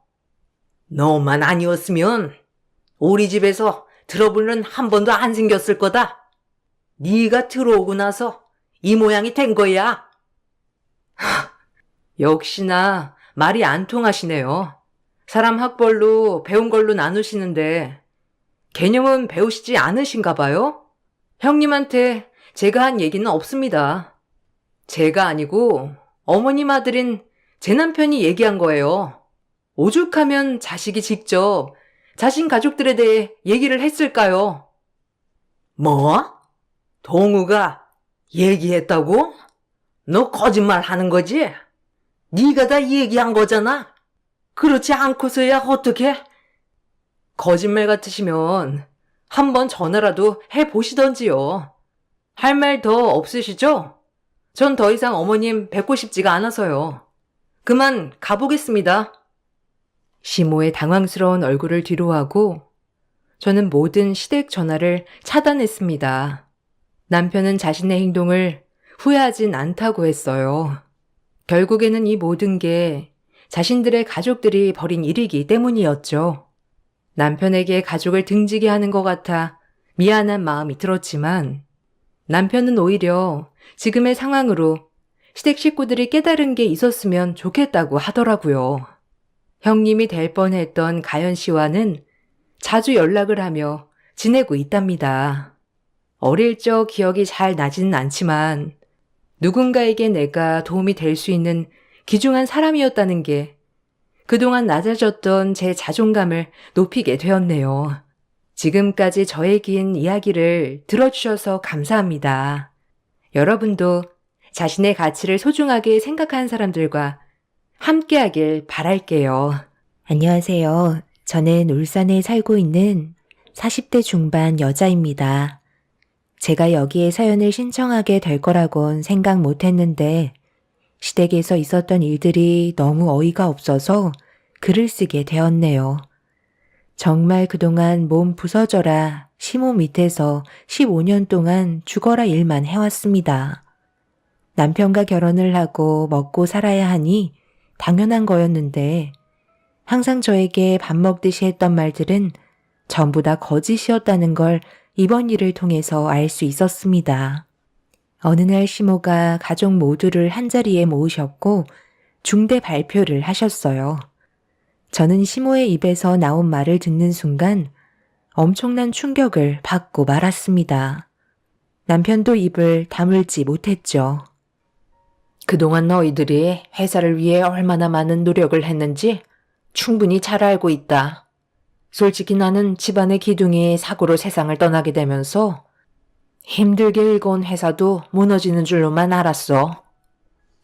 너만 아니었으면 우리 집에서 트러블은 한 번도 안 생겼을 거다. 네가 들어오고 나서 이 모양이 된 거야. 역시나 말이 안 통하시네요. 사람 학벌로 배운 걸로 나누시는데 개념은 배우시지 않으신가 봐요? 형님한테 제가 한 얘기는 없습니다. 제가 아니고 어머님 아들인 제 남편이 얘기한 거예요. 오죽하면 자식이 직접 자신 가족들에 대해 얘기를 했을까요? 뭐? 동우가 얘기했다고? 너 거짓말 하는 거지? 네가 다 얘기한 거잖아. 그렇지 않고서야 어떡해? 거짓말 같으시면 한번 전화라도 해보시던지요. 할 말 더 없으시죠? 전 더 이상 어머님 뵙고 싶지가 않아서요. 그만 가보겠습니다. 시모의 당황스러운 얼굴을 뒤로하고 저는 모든 시댁 전화를 차단했습니다. 남편은 자신의 행동을 후회하진 않다고 했어요. 결국에는 이 모든 게 자신들의 가족들이 벌인 일이기 때문이었죠. 남편에게 가족을 등지게 하는 것 같아 미안한 마음이 들었지만 남편은 오히려 지금의 상황으로 시댁 식구들이 깨달은 게 있었으면 좋겠다고 하더라고요. 형님이 될 뻔했던 가연 씨와는 자주 연락을 하며 지내고 있답니다. 어릴 적 기억이 잘 나지는 않지만 누군가에게 내가 도움이 될 수 있는 귀중한 사람이었다는 게 그동안 낮아졌던 제 자존감을 높이게 되었네요. 지금까지 저의 긴 이야기를 들어주셔서 감사합니다. 여러분도 자신의 가치를 소중하게 생각하는 사람들과 함께하길 바랄게요. 안녕하세요. 저는 울산에 살고 있는 40대 중반 여자입니다. 제가 여기에 사연을 신청하게 될 거라곤 생각 못 했는데 시댁에서 있었던 일들이 너무 어이가 없어서 글을 쓰게 되었네요. 정말 그동안 몸 부서져라 시모 밑에서 15년 동안 죽어라 일만 해왔습니다. 남편과 결혼을 하고 먹고 살아야 하니 당연한 거였는데 항상 저에게 밥 먹듯이 했던 말들은 전부 다 거짓이었다는 걸 이번 일을 통해서 알 수 있었습니다. 어느 날 시모가 가족 모두를 한자리에 모으셨고 중대 발표를 하셨어요. 저는 시모의 입에서 나온 말을 듣는 순간 엄청난 충격을 받고 말았습니다. 남편도 입을 다물지 못했죠. 그동안 너희들이 회사를 위해 얼마나 많은 노력을 했는지 충분히 잘 알고 있다. 솔직히 나는 집안의 기둥이 사고로 세상을 떠나게 되면서 힘들게 일궈온 회사도 무너지는 줄로만 알았어.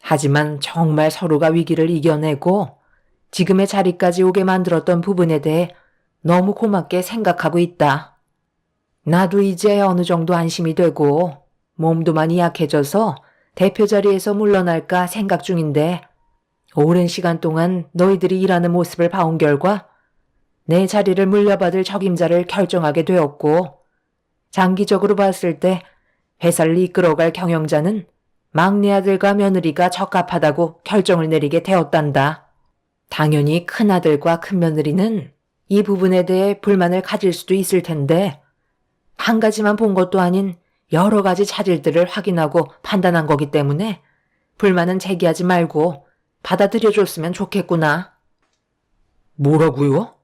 하지만 정말 서로가 위기를 이겨내고 지금의 자리까지 오게 만들었던 부분에 대해 너무 고맙게 생각하고 있다. 나도 이제 어느 정도 안심이 되고 몸도 많이 약해져서 대표 자리에서 물러날까 생각 중인데 오랜 시간 동안 너희들이 일하는 모습을 봐온 결과 내 자리를 물려받을 적임자를 결정하게 되었고 장기적으로 봤을 때 회사를 이끌어갈 경영자는 막내 아들과 며느리가 적합하다고 결정을 내리게 되었단다. 당연히 큰아들과 큰며느리는 이 부분에 대해 불만을 가질 수도 있을 텐데 한 가지만 본 것도 아닌 여러 가지 자질들을 확인하고 판단한 거기 때문에 불만은 제기하지 말고 받아들여줬으면 좋겠구나. 뭐라고요?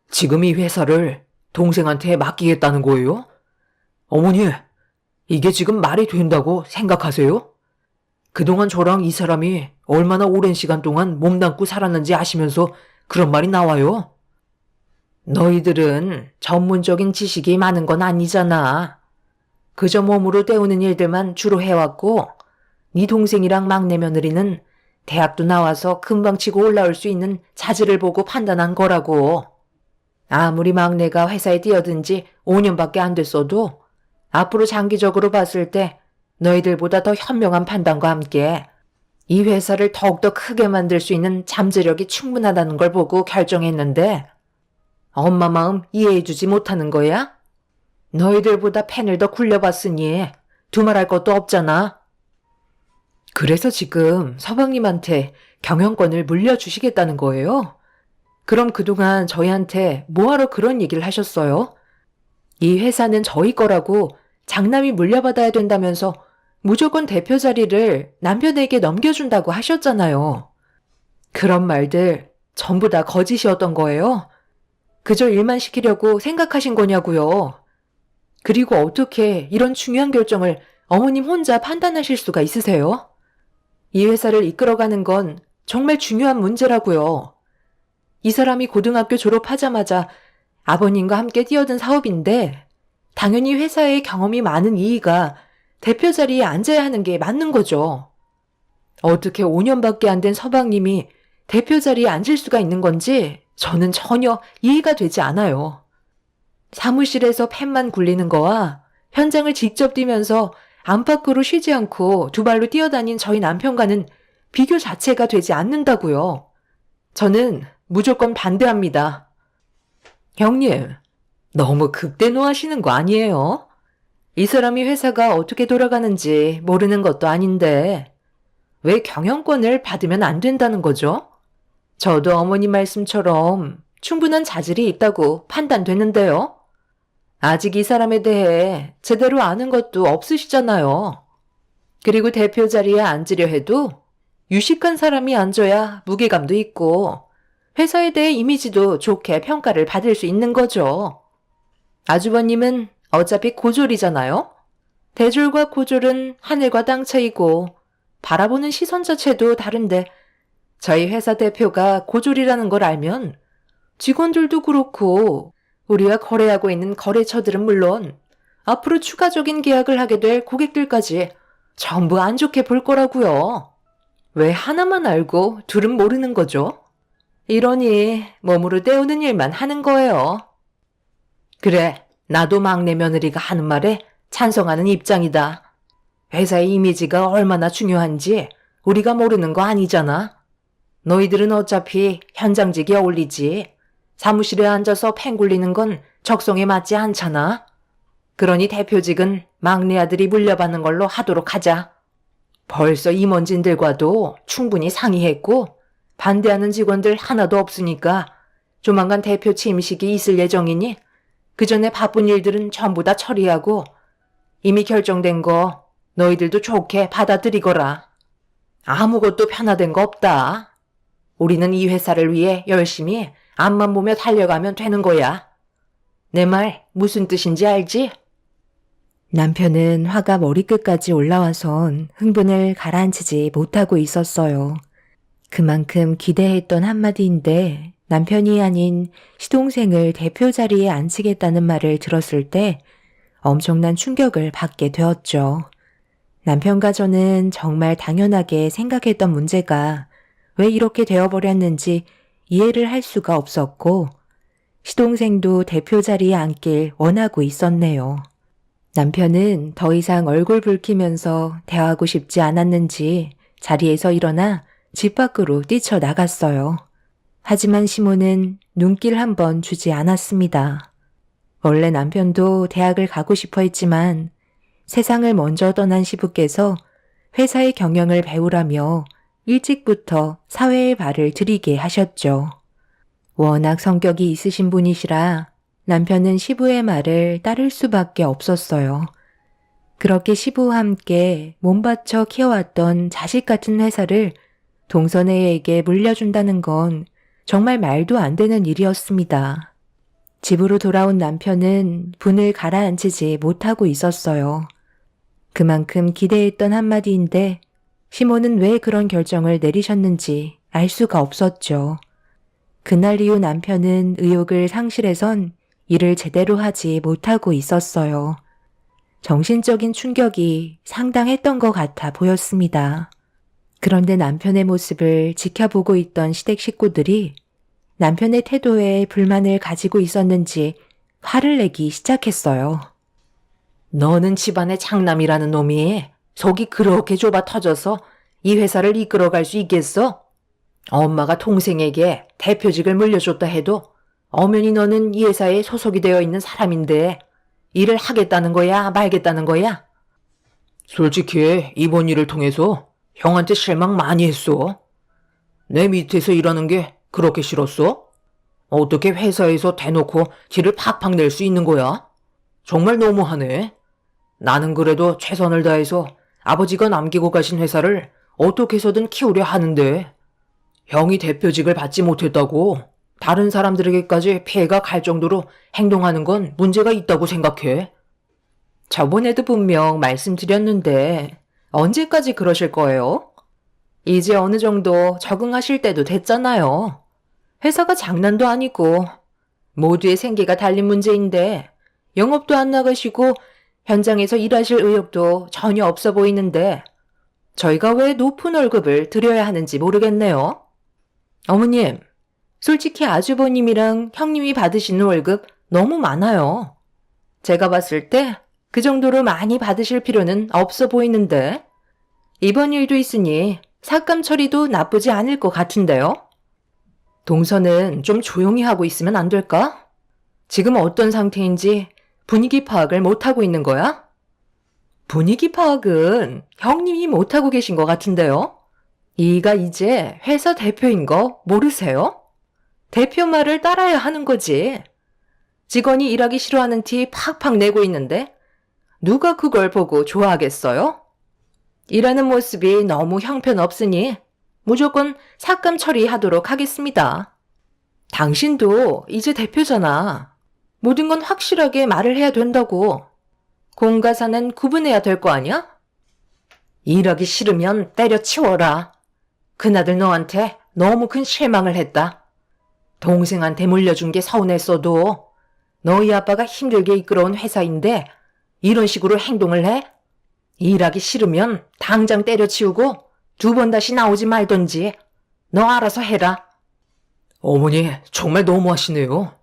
지금 이 회사를 동생한테 맡기겠다는 거예요? 어머니, 이게 지금 말이 된다고 생각하세요? 그동안 저랑 이 사람이 얼마나 오랜 시간 동안 몸담고 살았는지 아시면서 그런 말이 나와요? 너희들은 전문적인 지식이 많은 건 아니잖아. 그저 몸으로 때우는 일들만 주로 해왔고 네 동생이랑 막내 며느리는 대학도 나와서 금방 치고 올라올 수 있는 자질을 보고 판단한 거라고. 아무리 막내가 회사에 뛰어든 지 5년밖에 안 됐어도 앞으로 장기적으로 봤을 때 너희들보다 더 현명한 판단과 함께 이 회사를 더욱더 크게 만들 수 있는 잠재력이 충분하다는 걸 보고 결정했는데 엄마 마음 이해해주지 못하는 거야? 너희들보다 펜을 더 굴려봤으니 두말할 것도 없잖아. 그래서 지금 서방님한테 경영권을 물려주시겠다는 거예요? 그럼 그동안 저희한테 뭐하러 그런 얘기를 하셨어요? 이 회사는 저희 거라고 장남이 물려받아야 된다면서 무조건 대표 자리를 남편에게 넘겨준다고 하셨잖아요. 그런 말들 전부 다 거짓이었던 거예요? 그저 일만 시키려고 생각하신 거냐고요. 그리고 어떻게 이런 중요한 결정을 어머님 혼자 판단하실 수가 있으세요? 이 회사를 이끌어가는 건 정말 중요한 문제라고요. 이 사람이 고등학교 졸업하자마자 아버님과 함께 뛰어든 사업인데 당연히 회사에 경험이 많은 이이가 대표 자리에 앉아야 하는 게 맞는 거죠. 어떻게 5년밖에 안 된 서방님이 대표 자리에 앉을 수가 있는 건지 저는 전혀 이해가 되지 않아요. 사무실에서 펜만 굴리는 거와 현장을 직접 뛰면서 안팎으로 쉬지 않고 두 발로 뛰어다닌 저희 남편과는 비교 자체가 되지 않는다고요. 저는 무조건 반대합니다. 형님, 너무 극대노하시는 거 아니에요? 이 사람이 회사가 어떻게 돌아가는지 모르는 것도 아닌데 왜 경영권을 받으면 안 된다는 거죠? 저도 어머님 말씀처럼 충분한 자질이 있다고 판단되는데요. 아직 이 사람에 대해 제대로 아는 것도 없으시잖아요. 그리고 대표 자리에 앉으려 해도 유식한 사람이 앉아야 무게감도 있고 회사에 대해 이미지도 좋게 평가를 받을 수 있는 거죠. 아주버님은 어차피 고졸이잖아요. 대졸과 고졸은 하늘과 땅 차이고 바라보는 시선 자체도 다른데 저희 회사 대표가 고졸이라는 걸 알면 직원들도 그렇고 우리와 거래하고 있는 거래처들은 물론 앞으로 추가적인 계약을 하게 될 고객들까지 전부 안 좋게 볼 거라고요. 왜 하나만 알고 둘은 모르는 거죠? 이러니 몸으로 때우는 일만 하는 거예요. 그래, 나도 막내 며느리가 하는 말에 찬성하는 입장이다. 회사의 이미지가 얼마나 중요한지 우리가 모르는 거 아니잖아. 너희들은 어차피 현장직에 어울리지. 사무실에 앉아서 펜 굴리는 건 적성에 맞지 않잖아. 그러니 대표직은 막내 아들이 물려받는 걸로 하도록 하자. 벌써 임원진들과도 충분히 상의했고 반대하는 직원들 하나도 없으니까 조만간 대표 취임식이 있을 예정이니 그 전에 바쁜 일들은 전부 다 처리하고 이미 결정된 거 너희들도 좋게 받아들이거라. 아무것도 편하된 거 없다. 우리는 이 회사를 위해 열심히 앞만 보며 달려가면 되는 거야. 내 말 무슨 뜻인지 알지? 남편은 화가 머리끝까지 올라와선 흥분을 가라앉히지 못하고 있었어요. 그만큼 기대했던 한마디인데 남편이 아닌 시동생을 대표 자리에 앉히겠다는 말을 들었을 때 엄청난 충격을 받게 되었죠. 남편과 저는 정말 당연하게 생각했던 문제가 왜 이렇게 되어버렸는지 이해를 할 수가 없었고 시동생도 대표 자리에 앉길 원하고 있었네요. 남편은 더 이상 얼굴 붉히면서 대화하고 싶지 않았는지 자리에서 일어나 집 밖으로 뛰쳐나갔어요. 하지만 시모는 눈길 한 번 주지 않았습니다. 원래 남편도 대학을 가고 싶어 했지만 세상을 먼저 떠난 시부께서 회사의 경영을 배우라며 일찍부터 사회에 발을 들이게 하셨죠. 워낙 성격이 있으신 분이시라 남편은 시부의 말을 따를 수밖에 없었어요. 그렇게 시부와 함께 몸바쳐 키워왔던 자식 같은 회사를 동선애에게 물려준다는 건 정말 말도 안 되는 일이었습니다. 집으로 돌아온 남편은 분을 가라앉히지 못하고 있었어요. 그만큼 기대했던 한마디인데 시모는 왜 그런 결정을 내리셨는지 알 수가 없었죠. 그날 이후 남편은 의욕을 상실해선 일을 제대로 하지 못하고 있었어요. 정신적인 충격이 상당했던 것 같아 보였습니다. 그런데 남편의 모습을 지켜보고 있던 시댁 식구들이 남편의 태도에 불만을 가지고 있었는지 화를 내기 시작했어요. 너는 집안의 장남이라는 놈이 속이 그렇게 좁아 터져서 이 회사를 이끌어갈 수 있겠어? 엄마가 동생에게 대표직을 물려줬다 해도 엄연히 너는 이 회사에 소속이 되어 있는 사람인데 일을 하겠다는 거야, 말겠다는 거야? 솔직히 이번 일을 통해서 형한테 실망 많이 했어. 내 밑에서 일하는 게 그렇게 싫었어? 어떻게 회사에서 대놓고 티를 팍팍 낼 수 있는 거야? 정말 너무하네. 나는 그래도 최선을 다해서 아버지가 남기고 가신 회사를 어떻게 해서든 키우려 하는데 형이 대표직을 받지 못했다고 다른 사람들에게까지 피해가 갈 정도로 행동하는 건 문제가 있다고 생각해. 저번에도 분명 말씀드렸는데 언제까지 그러실 거예요? 이제 어느 정도 적응하실 때도 됐잖아요. 회사가 장난도 아니고 모두의 생계가 달린 문제인데 영업도 안 나가시고 현장에서 일하실 의욕도 전혀 없어 보이는데 저희가 왜 높은 월급을 드려야 하는지 모르겠네요. 어머님, 솔직히 아주버님이랑 형님이 받으시는 월급 너무 많아요. 제가 봤을 때 그 정도로 많이 받으실 필요는 없어 보이는데 이번 일도 있으니 삭감 처리도 나쁘지 않을 것 같은데요. 동서는 좀 조용히 하고 있으면 안 될까? 지금 어떤 상태인지 분위기 파악을 못하고 있는 거야? 분위기 파악은 형님이 못하고 계신 것 같은데요. 이가 이제 회사 대표인 거 모르세요? 대표 말을 따라야 하는 거지. 직원이 일하기 싫어하는 티 팍팍 내고 있는데 누가 그걸 보고 좋아하겠어요? 일하는 모습이 너무 형편없으니 무조건 삭감 처리하도록 하겠습니다. 당신도 이제 대표잖아. 모든 건 확실하게 말을 해야 된다고. 공과 사는 구분해야 될 거 아니야? 일하기 싫으면 때려치워라. 그나들 너한테 너무 큰 실망을 했다. 동생한테 물려준 게 서운했어도 너희 아빠가 힘들게 이끌어온 회사인데 이런 식으로 행동을 해? 일하기 싫으면 당장 때려치우고 2번 다시 나오지 말던지. 너 알아서 해라. 어머니, 정말 너무하시네요.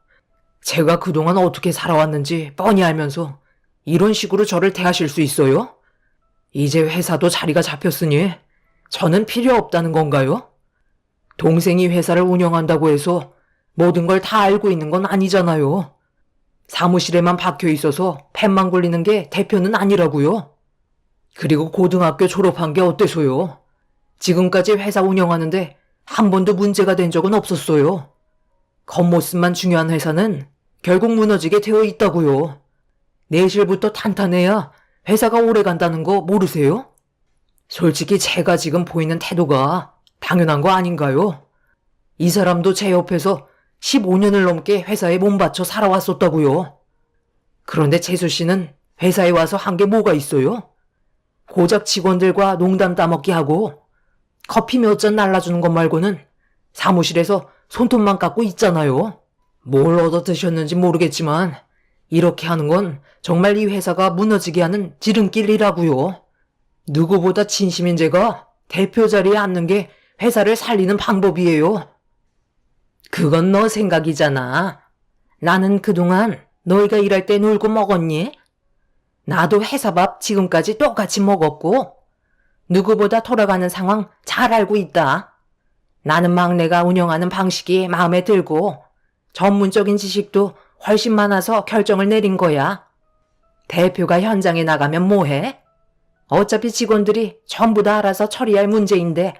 제가 그동안 어떻게 살아왔는지 뻔히 알면서 이런 식으로 저를 대하실 수 있어요? 이제 회사도 자리가 잡혔으니 저는 필요 없다는 건가요? 동생이 회사를 운영한다고 해서 모든 걸 다 알고 있는 건 아니잖아요. 사무실에만 박혀 있어서 펜만 굴리는 게 대표는 아니라고요. 그리고 고등학교 졸업한 게 어때서요? 지금까지 회사 운영하는데 한 번도 문제가 된 적은 없었어요. 겉모습만 중요한 회사는 결국 무너지게 되어 있다고요. 내실부터 탄탄해야 회사가 오래 간다는 거 모르세요? 솔직히 제가 지금 보이는 태도가 당연한 거 아닌가요? 이 사람도 제 옆에서 15년을 넘게 회사에 몸바쳐 살아왔었다고요. 그런데 재수 씨는 회사에 와서 한 게 뭐가 있어요? 고작 직원들과 농담 따먹기 하고 커피 몇 잔 날라주는 것 말고는 사무실에서 손톱만 깎고 있잖아요. 뭘 얻어 드셨는지 모르겠지만 이렇게 하는 건 정말 이 회사가 무너지게 하는 지름길이라고요. 누구보다 진심인 제가 대표 자리에 앉는 게 회사를 살리는 방법이에요. 그건 너 생각이잖아. 나는 그동안 너희가 일할 때 놀고 먹었니? 나도 회사 밥 지금까지 똑같이 먹었고, 누구보다 돌아가는 상황 잘 알고 있다. 나는 막내가 운영하는 방식이 마음에 들고, 전문적인 지식도 훨씬 많아서 결정을 내린 거야. 대표가 현장에 나가면 뭐해? 어차피 직원들이 전부 다 알아서 처리할 문제인데,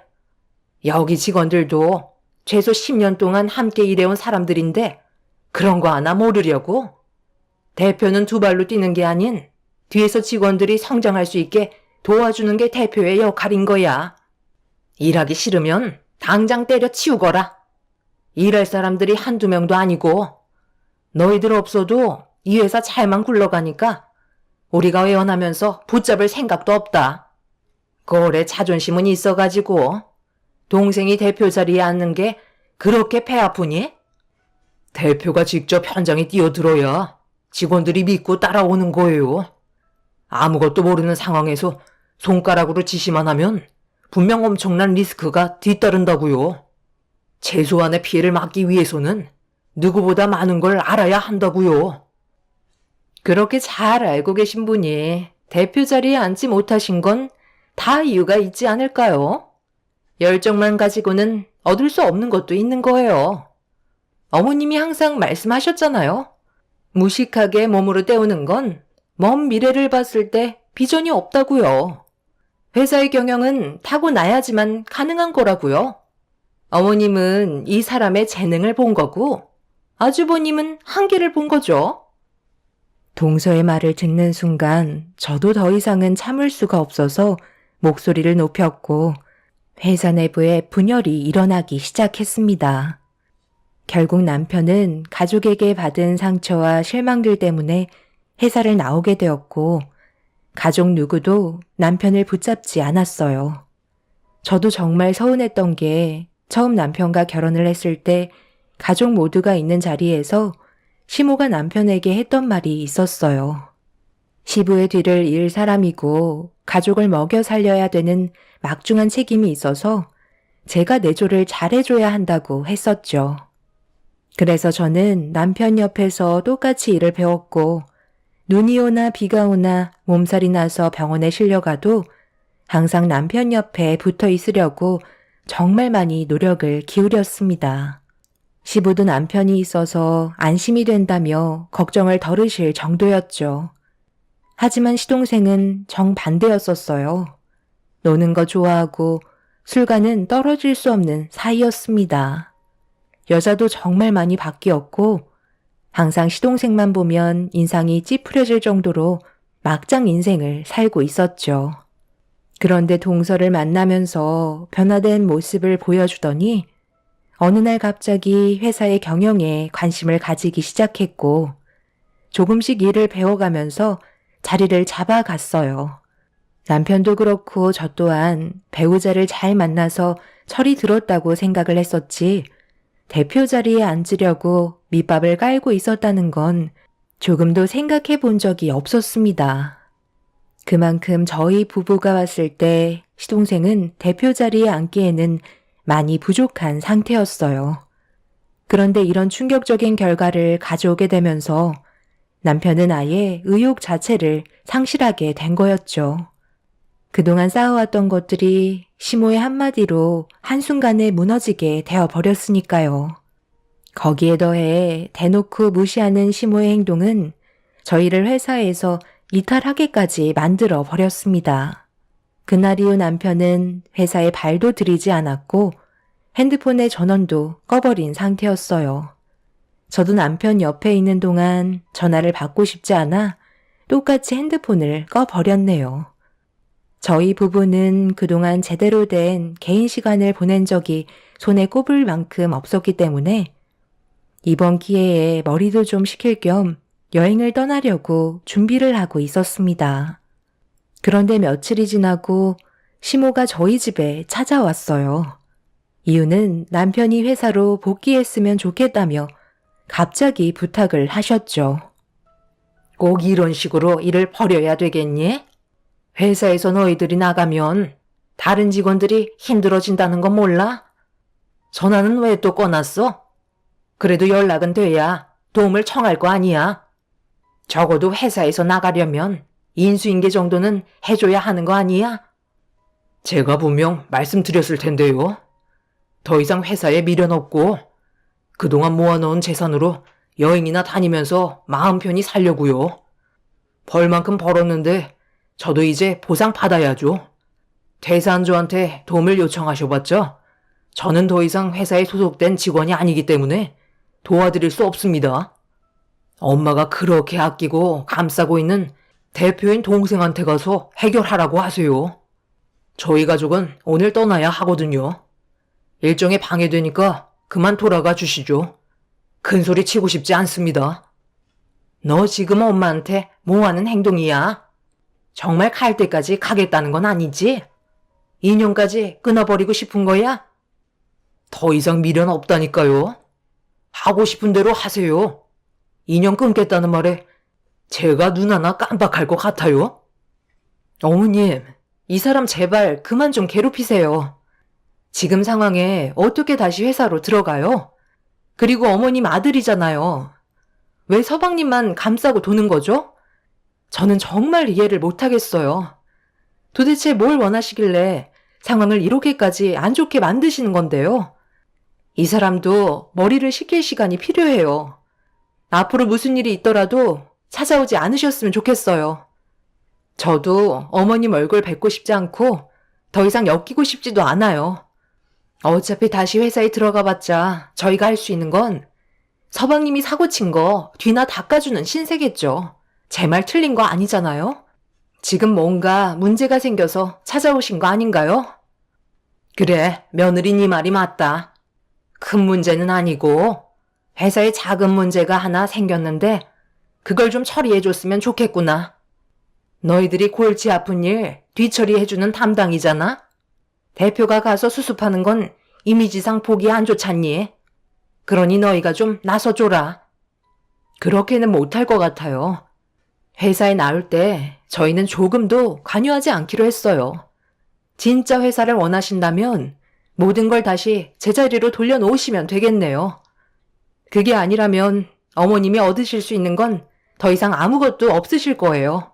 여기 직원들도 최소 10년 동안 함께 일해온 사람들인데 그런 거 하나 모르려고? 대표는 두 발로 뛰는 게 아닌 뒤에서 직원들이 성장할 수 있게 도와주는 게 대표의 역할인 거야. 일하기 싫으면 당장 때려치우거라. 일할 사람들이 한두 명도 아니고 너희들 없어도 이 회사 잘만 굴러가니까 우리가 외원하면서 붙잡을 생각도 없다. 꼴에 자존심은 있어가지고 동생이 대표 자리에 앉는 게 그렇게 배 아프니? 대표가 직접 현장에 뛰어들어야 직원들이 믿고 따라오는 거예요. 아무것도 모르는 상황에서 손가락으로 지시만 하면 분명 엄청난 리스크가 뒤따른다고요. 최소한의 피해를 막기 위해서는 누구보다 많은 걸 알아야 한다고요. 그렇게 잘 알고 계신 분이 대표 자리에 앉지 못하신 건 다 이유가 있지 않을까요? 열정만 가지고는 얻을 수 없는 것도 있는 거예요. 어머님이 항상 말씀하셨잖아요. 무식하게 몸으로 때우는 건 먼 미래를 봤을 때 비전이 없다고요. 회사의 경영은 타고나야지만 가능한 거라고요. 어머님은 이 사람의 재능을 본 거고 아주버님은 한계를 본 거죠. 동서의 말을 듣는 순간 저도 더 이상은 참을 수가 없어서 목소리를 높였고 회사 내부에 분열이 일어나기 시작했습니다. 결국 남편은 가족에게 받은 상처와 실망들 때문에 회사를 나오게 되었고 가족 누구도 남편을 붙잡지 않았어요. 저도 정말 서운했던 게 처음 남편과 결혼을 했을 때 가족 모두가 있는 자리에서 시모가 남편에게 했던 말이 있었어요. 시부의 뒤를 이을 사람이고 가족을 먹여 살려야 되는 막중한 책임이 있어서 제가 내조를 잘해줘야 한다고 했었죠. 그래서 저는 남편 옆에서 똑같이 일을 배웠고 눈이 오나 비가 오나 몸살이 나서 병원에 실려가도 항상 남편 옆에 붙어 있으려고 정말 많이 노력을 기울였습니다. 시부도 남편이 있어서 안심이 된다며 걱정을 덜으실 정도였죠. 하지만 시동생은 정반대였었어요. 노는 거 좋아하고 술과는 떨어질 수 없는 사이였습니다. 여자도 정말 많이 바뀌었고 항상 시동생만 보면 인상이 찌푸려질 정도로 막장 인생을 살고 있었죠. 그런데 동서를 만나면서 변화된 모습을 보여주더니 어느 날 갑자기 회사의 경영에 관심을 가지기 시작했고 조금씩 일을 배워가면서 자리를 잡아갔어요. 남편도 그렇고 저 또한 배우자를 잘 만나서 철이 들었다고 생각을 했었지 대표 자리에 앉으려고 밑밥을 깔고 있었다는 건 조금도 생각해 본 적이 없었습니다. 그만큼 저희 부부가 왔을 때 시동생은 대표 자리에 앉기에는 많이 부족한 상태였어요. 그런데 이런 충격적인 결과를 가져오게 되면서 남편은 아예 의욕 자체를 상실하게 된 거였죠. 그동안 쌓아왔던 것들이 시모의 한마디로 한순간에 무너지게 되어버렸으니까요. 거기에 더해 대놓고 무시하는 시모의 행동은 저희를 회사에서 이탈하게까지 만들어 버렸습니다. 그날 이후 남편은 회사에 발도 들이지 않았고 핸드폰의 전원도 꺼버린 상태였어요. 저도 남편 옆에 있는 동안 전화를 받고 싶지 않아 똑같이 핸드폰을 꺼버렸네요. 저희 부부는 그동안 제대로 된 개인 시간을 보낸 적이 손에 꼽을 만큼 없었기 때문에 이번 기회에 머리도 좀 식힐 겸 여행을 떠나려고 준비를 하고 있었습니다. 그런데 며칠이 지나고 시모가 저희 집에 찾아왔어요. 이유는 남편이 회사로 복귀했으면 좋겠다며 갑자기 부탁을 하셨죠. 꼭 이런 식으로 일을 벌여야 되겠니? 회사에서 너희들이 나가면 다른 직원들이 힘들어진다는 건 몰라? 전화는 왜 또 꺼놨어? 그래도 연락은 돼야 도움을 청할 거 아니야. 적어도 회사에서 나가려면 인수인계 정도는 해줘야 하는 거 아니야? 제가 분명 말씀드렸을 텐데요. 더 이상 회사에 미련 없고 그동안 모아놓은 재산으로 여행이나 다니면서 마음 편히 살려고요. 벌만큼 벌었는데 저도 이제 보상 받아야죠. 대사안조한테 도움을 요청하셔봤자 저는 더 이상 회사에 소속된 직원이 아니기 때문에 도와드릴 수 없습니다. 엄마가 그렇게 아끼고 감싸고 있는 대표인 동생한테 가서 해결하라고 하세요. 저희 가족은 오늘 떠나야 하거든요. 일정에 방해되니까 그만 돌아가 주시죠. 큰 소리 치고 싶지 않습니다. 너 지금 엄마한테 뭐 하는 행동이야? 정말 갈 때까지 가겠다는 건 아니지? 인연까지 끊어버리고 싶은 거야? 더 이상 미련 없다니까요. 하고 싶은 대로 하세요. 인연 끊겠다는 말에 제가 눈 하나 깜빡할 것 같아요. 어머님, 이 사람 제발 그만 좀 괴롭히세요. 지금 상황에 어떻게 다시 회사로 들어가요? 그리고 어머님 아들이잖아요. 왜 서방님만 감싸고 도는 거죠? 저는 정말 이해를 못하겠어요. 도대체 뭘 원하시길래 상황을 이렇게까지 안 좋게 만드시는 건데요? 이 사람도 머리를 식힐 시간이 필요해요. 앞으로 무슨 일이 있더라도 찾아오지 않으셨으면 좋겠어요. 저도 어머님 얼굴 뵙고 싶지 않고 더 이상 엮이고 싶지도 않아요. 어차피 다시 회사에 들어가 봤자 저희가 할 수 있는 건 서방님이 사고 친 거 뒤나 닦아주는 신세겠죠. 제 말 틀린 거 아니잖아요? 지금 뭔가 문제가 생겨서 찾아오신 거 아닌가요? 그래, 며느리 네 말이 맞다. 큰 문제는 아니고 회사에 작은 문제가 하나 생겼는데 그걸 좀 처리해줬으면 좋겠구나. 너희들이 골치 아픈 일 뒤처리해주는 담당이잖아? 대표가 가서 수습하는 건 이미지상 보기 안 좋잖니? 그러니 너희가 좀 나서줘라. 그렇게는 못할 것 같아요. 회사에 나올 때 저희는 조금도 관여하지 않기로 했어요. 진짜 회사를 원하신다면 모든 걸 다시 제자리로 돌려놓으시면 되겠네요. 그게 아니라면 어머님이 얻으실 수 있는 건 더 이상 아무것도 없으실 거예요.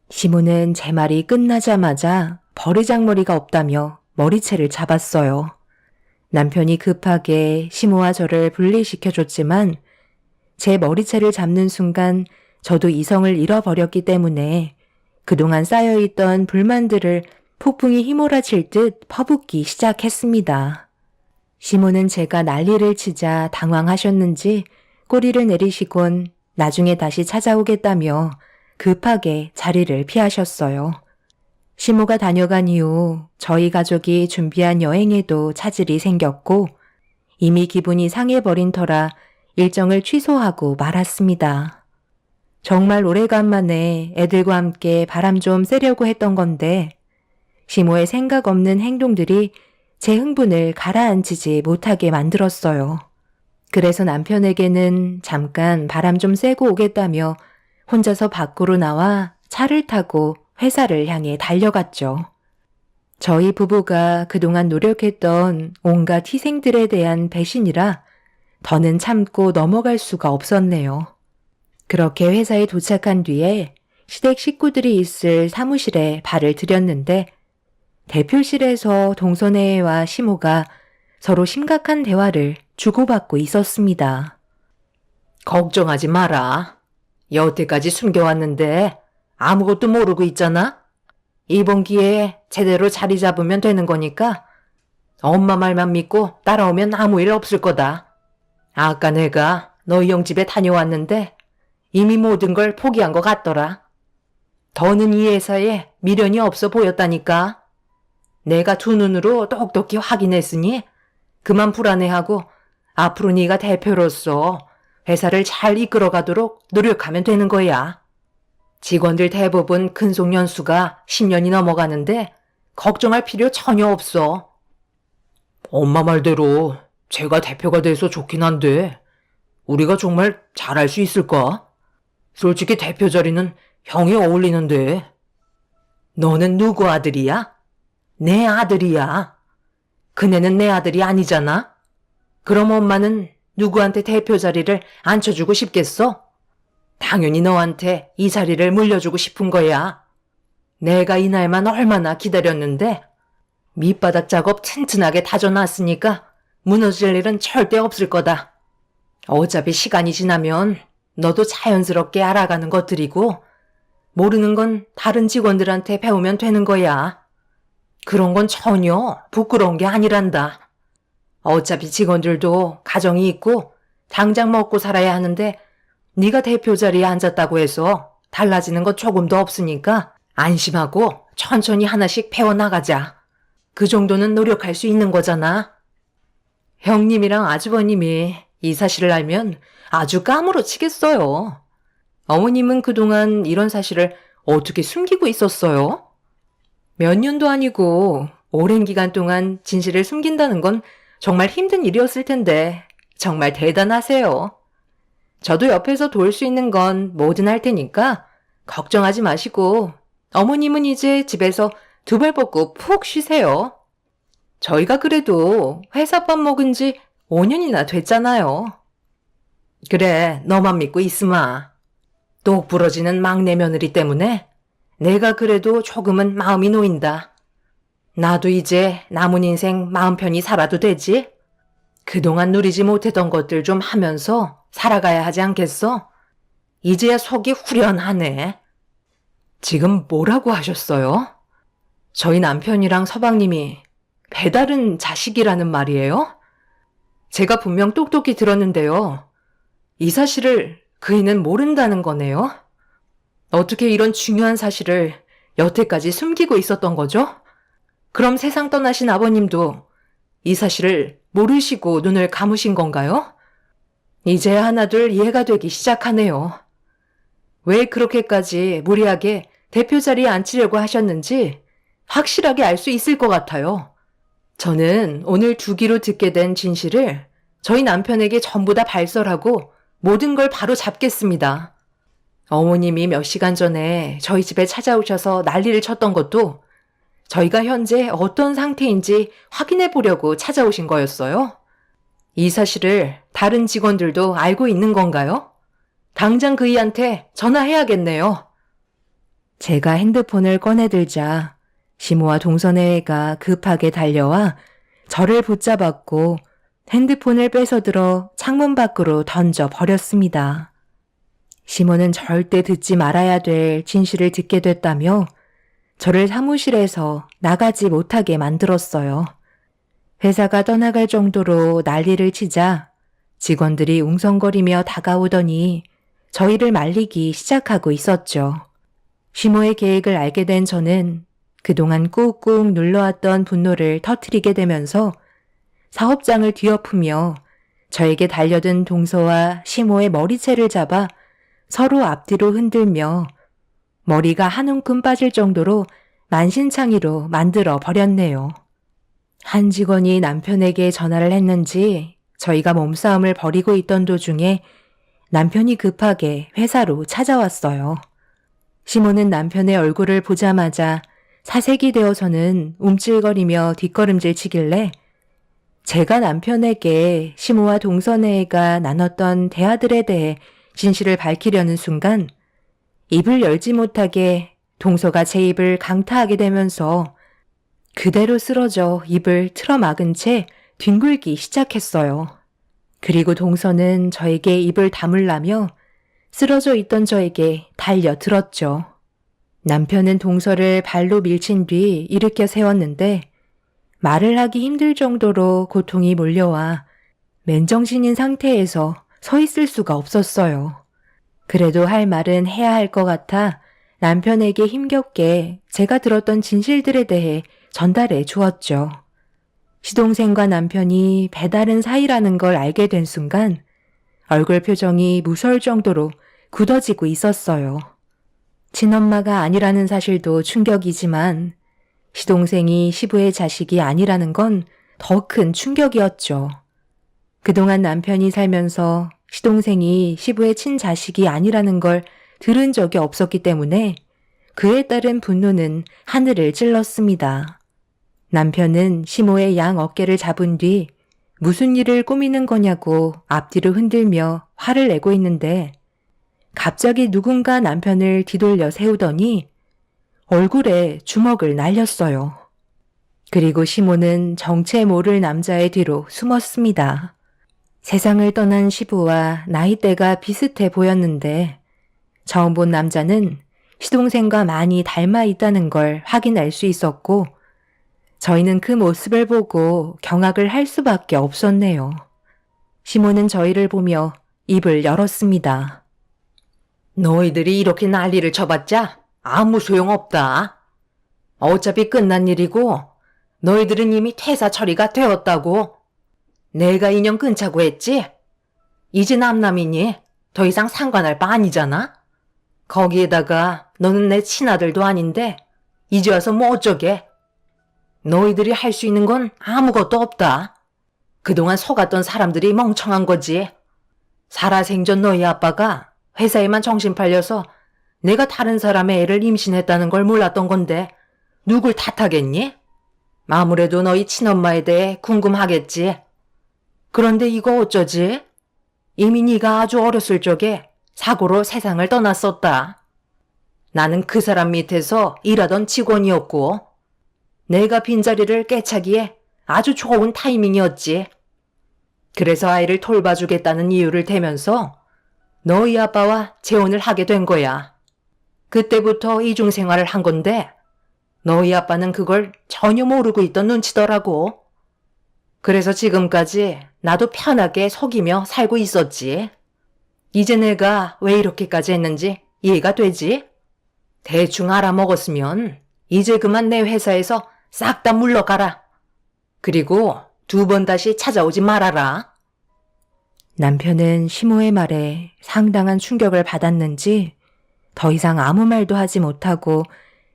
시모는 제 말이 끝나자마자 버르장머리가 없다며 머리채를 잡았어요. 남편이 급하게 시모와 저를 분리시켜줬지만 제 머리채를 잡는 순간 저도 이성을 잃어버렸기 때문에 그동안 쌓여있던 불만들을 폭풍이 휘몰아칠 듯 퍼붓기 시작했습니다. 시모는 제가 난리를 치자 당황하셨는지 꼬리를 내리시곤 나중에 다시 찾아오겠다며 급하게 자리를 피하셨어요. 시모가 다녀간 이후 저희 가족이 준비한 여행에도 차질이 생겼고 이미 기분이 상해버린 터라 일정을 취소하고 말았습니다. 정말 오래간만에 애들과 함께 바람 좀 쐬려고 했던 건데 시모의 생각 없는 행동들이 제 흥분을 가라앉히지 못하게 만들었어요. 그래서 남편에게는 잠깐 바람 좀 쐬고 오겠다며 혼자서 밖으로 나와 차를 타고 회사를 향해 달려갔죠. 저희 부부가 그동안 노력했던 온갖 희생들에 대한 배신이라 더는 참고 넘어갈 수가 없었네요. 그렇게 회사에 도착한 뒤에 시댁 식구들이 있을 사무실에 발을 들였는데 대표실에서 동선혜와 시모가 서로 심각한 대화를 주고받고 있었습니다. 걱정하지 마라. 여태까지 숨겨왔는데 아무것도 모르고 있잖아? 이번 기회에 제대로 자리 잡으면 되는 거니까 엄마 말만 믿고 따라오면 아무 일 없을 거다. 아까 내가 너희 형 집에 다녀왔는데 이미 모든 걸 포기한 것 같더라. 더는 이 회사에 미련이 없어 보였다니까. 내가 두 눈으로 똑똑히 확인했으니 그만 불안해하고 앞으로 네가 대표로서 회사를 잘 이끌어가도록 노력하면 되는 거야. 직원들 대부분 근속 연수가 10년이 넘어가는데 걱정할 필요 전혀 없어. 엄마 말대로 제가 대표가 돼서 좋긴 한데 우리가 정말 잘할 수 있을까? 솔직히 대표 자리는 형이 어울리는데. 너는 누구 아들이야? 내 아들이야. 그네는 내 아들이 아니잖아. 그럼 엄마는 누구한테 대표 자리를 앉혀주고 싶겠어? 당연히 너한테 이 자리를 물려주고 싶은 거야. 내가 이 날만 얼마나 기다렸는데 밑바닥 작업 튼튼하게 다져놨으니까 무너질 일은 절대 없을 거다. 어차피 시간이 지나면 너도 자연스럽게 알아가는 것들이고 모르는 건 다른 직원들한테 배우면 되는 거야. 그런 건 전혀 부끄러운 게 아니란다. 어차피 직원들도 가정이 있고 당장 먹고 살아야 하는데 네가 대표 자리에 앉았다고 해서 달라지는 것 조금도 없으니까 안심하고 천천히 하나씩 배워나가자. 그 정도는 노력할 수 있는 거잖아. 형님이랑 아주버님이 이 사실을 알면 아주 까무러치겠어요. 어머님은 그동안 이런 사실을 어떻게 숨기고 있었어요? 몇 년도 아니고 오랜 기간 동안 진실을 숨긴다는 건 정말 힘든 일이었을 텐데 정말 대단하세요. 저도 옆에서 도울 수 있는 건 뭐든 할 테니까 걱정하지 마시고 어머님은 이제 집에서 두 발 뻗고 푹 쉬세요. 저희가 그래도 회사 밥 먹은 지 5년이나 됐잖아요. 그래, 너만 믿고 있으마. 똑 부러지는 막내 며느리 때문에 내가 그래도 조금은 마음이 놓인다. 나도 이제 남은 인생 마음 편히 살아도 되지? 그동안 누리지 못했던 것들 좀 하면서 살아가야 하지 않겠어? 이제야 속이 후련하네. 지금 뭐라고 하셨어요? 저희 남편이랑 서방님이 배다른 자식이라는 말이에요? 제가 분명 똑똑히 들었는데요. 이 사실을 그이는 모른다는 거네요? 어떻게 이런 중요한 사실을 여태까지 숨기고 있었던 거죠? 그럼 세상 떠나신 아버님도 이 사실을 모르시고 눈을 감으신 건가요? 이제 하나둘 이해가 되기 시작하네요. 왜 그렇게까지 무리하게 대표 자리에 앉히려고 하셨는지 확실하게 알 수 있을 것 같아요. 저는 오늘 두기로 듣게 된 진실을 저희 남편에게 전부 다 발설하고 모든 걸 바로 잡겠습니다. 어머님이 몇 시간 전에 저희 집에 찾아오셔서 난리를 쳤던 것도 저희가 현재 어떤 상태인지 확인해 보려고 찾아오신 거였어요. 이 사실을 다른 직원들도 알고 있는 건가요? 당장 그이한테 전화해야겠네요. 제가 핸드폰을 꺼내들자 시모와 동선의 애가 급하게 달려와 저를 붙잡았고 핸드폰을 뺏어들어 창문 밖으로 던져 버렸습니다. 시모는 절대 듣지 말아야 될 진실을 듣게 됐다며 저를 사무실에서 나가지 못하게 만들었어요. 회사가 떠나갈 정도로 난리를 치자 직원들이 웅성거리며 다가오더니 저희를 말리기 시작하고 있었죠. 시모의 계획을 알게 된 저는 그동안 꾹꾹 눌러왔던 분노를 터뜨리게 되면서 사업장을 뒤엎으며 저에게 달려든 동서와 시모의 머리채를 잡아 서로 앞뒤로 흔들며 머리가 한 움큼 빠질 정도로 만신창이로 만들어 버렸네요. 한 직원이 남편에게 전화를 했는지 저희가 몸싸움을 벌이고 있던 도중에 남편이 급하게 회사로 찾아왔어요. 시모는 남편의 얼굴을 보자마자 사색이 되어서는 움찔거리며 뒷걸음질 치길래 제가 남편에게 시모와 동선애가 나눴던 대화들에 대해 진실을 밝히려는 순간 입을 열지 못하게 동서가 제 입을 강타하게 되면서 그대로 쓰러져 입을 틀어막은 채 뒹굴기 시작했어요. 그리고 동서는 저에게 입을 다물라며 쓰러져 있던 저에게 달려들었죠. 남편은 동서를 발로 밀친 뒤 일으켜 세웠는데 말을 하기 힘들 정도로 고통이 몰려와 맨정신인 상태에서 서 있을 수가 없었어요. 그래도 할 말은 해야 할 것 같아 남편에게 힘겹게 제가 들었던 진실들에 대해 전달해 주었죠. 시동생과 남편이 배다른 사이라는 걸 알게 된 순간 얼굴 표정이 무서울 정도로 굳어지고 있었어요. 친엄마가 아니라는 사실도 충격이지만 시동생이 시부의 자식이 아니라는 건 더 큰 충격이었죠. 그동안 남편이 살면서 시동생이 시부의 친자식이 아니라는 걸 들은 적이 없었기 때문에 그에 따른 분노는 하늘을 찔렀습니다. 남편은 시모의 양 어깨를 잡은 뒤 무슨 일을 꾸미는 거냐고 앞뒤로 흔들며 화를 내고 있는데 갑자기 누군가 남편을 뒤돌려 세우더니 얼굴에 주먹을 날렸어요. 그리고 시모는 정체 모를 남자의 뒤로 숨었습니다. 세상을 떠난 시부와 나이대가 비슷해 보였는데 처음 본 남자는 시동생과 많이 닮아 있다는 걸 확인할 수 있었고 저희는 그 모습을 보고 경악을 할 수밖에 없었네요. 시모는 저희를 보며 입을 열었습니다. 너희들이 이렇게 난리를 쳐봤자 아무 소용없다. 어차피 끝난 일이고 너희들은 이미 퇴사 처리가 되었다고. 내가 인연 끊자고 했지? 이제 남남이니 더 이상 상관할 바 아니잖아? 거기에다가 너는 내 친아들도 아닌데 이제 와서 뭐 어쩌게? 너희들이 할 수 있는 건 아무것도 없다. 그동안 속았던 사람들이 멍청한 거지. 살아생전 너희 아빠가 회사에만 정신 팔려서 내가 다른 사람의 애를 임신했다는 걸 몰랐던 건데 누굴 탓하겠니? 아무래도 너희 친엄마에 대해 궁금하겠지. 그런데 이거 어쩌지? 이미 네가 아주 어렸을 적에 사고로 세상을 떠났었다. 나는 그 사람 밑에서 일하던 직원이었고 내가 빈자리를 깨차기에 아주 좋은 타이밍이었지. 그래서 아이를 돌봐주겠다는 이유를 대면서 너희 아빠와 재혼을 하게 된 거야. 그때부터 이중생활을 한 건데 너희 아빠는 그걸 전혀 모르고 있던 눈치더라고. 그래서 지금까지 나도 편하게 속이며 살고 있었지. 이제 내가 왜 이렇게까지 했는지 이해가 되지? 대충 알아먹었으면 이제 그만 내 회사에서 싹 다 물러가라. 그리고 2번 다시 찾아오지 말아라. 남편은 시모의 말에 상당한 충격을 받았는지 더 이상 아무 말도 하지 못하고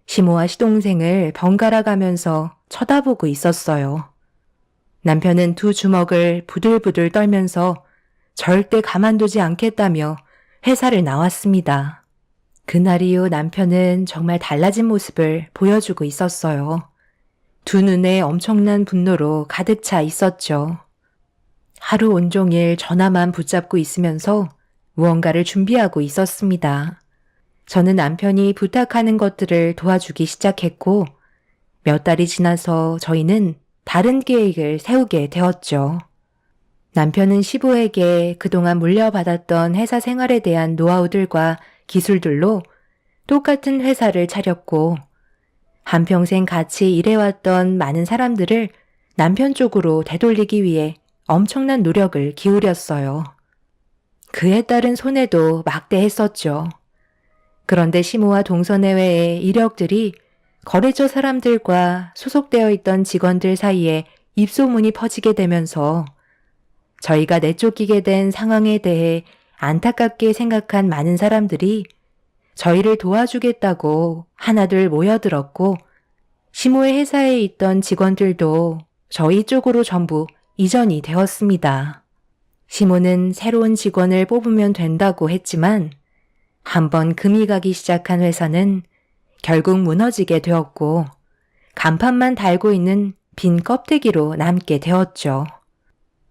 시모와 시동생을 번갈아 가면서 쳐다보고 있었어요. 남편은 두 주먹을 부들부들 떨면서 절대 가만두지 않겠다며 회사를 나왔습니다. 그날 이후 남편은 정말 달라진 모습을 보여주고 있었어요. 두 눈에 엄청난 분노로 가득 차 있었죠. 하루 온종일 전화만 붙잡고 있으면서 무언가를 준비하고 있었습니다. 저는 남편이 부탁하는 것들을 도와주기 시작했고 몇 달이 지나서 저희는 다른 계획을 세우게 되었죠. 남편은 시부에게 그동안 물려받았던 회사 생활에 대한 노하우들과 기술들로 똑같은 회사를 차렸고 한평생 같이 일해왔던 많은 사람들을 남편 쪽으로 되돌리기 위해 엄청난 노력을 기울였어요. 그에 따른 손해도 막대했었죠. 그런데 시모와 동서내외의 이력들이 거래처 사람들과 소속되어 있던 직원들 사이에 입소문이 퍼지게 되면서 저희가 내쫓기게 된 상황에 대해 안타깝게 생각한 많은 사람들이 저희를 도와주겠다고 하나둘 모여들었고 시모의 회사에 있던 직원들도 저희 쪽으로 전부 이전이 되었습니다. 시모는 새로운 직원을 뽑으면 된다고 했지만 한번 금이 가기 시작한 회사는 결국 무너지게 되었고 간판만 달고 있는 빈 껍데기로 남게 되었죠.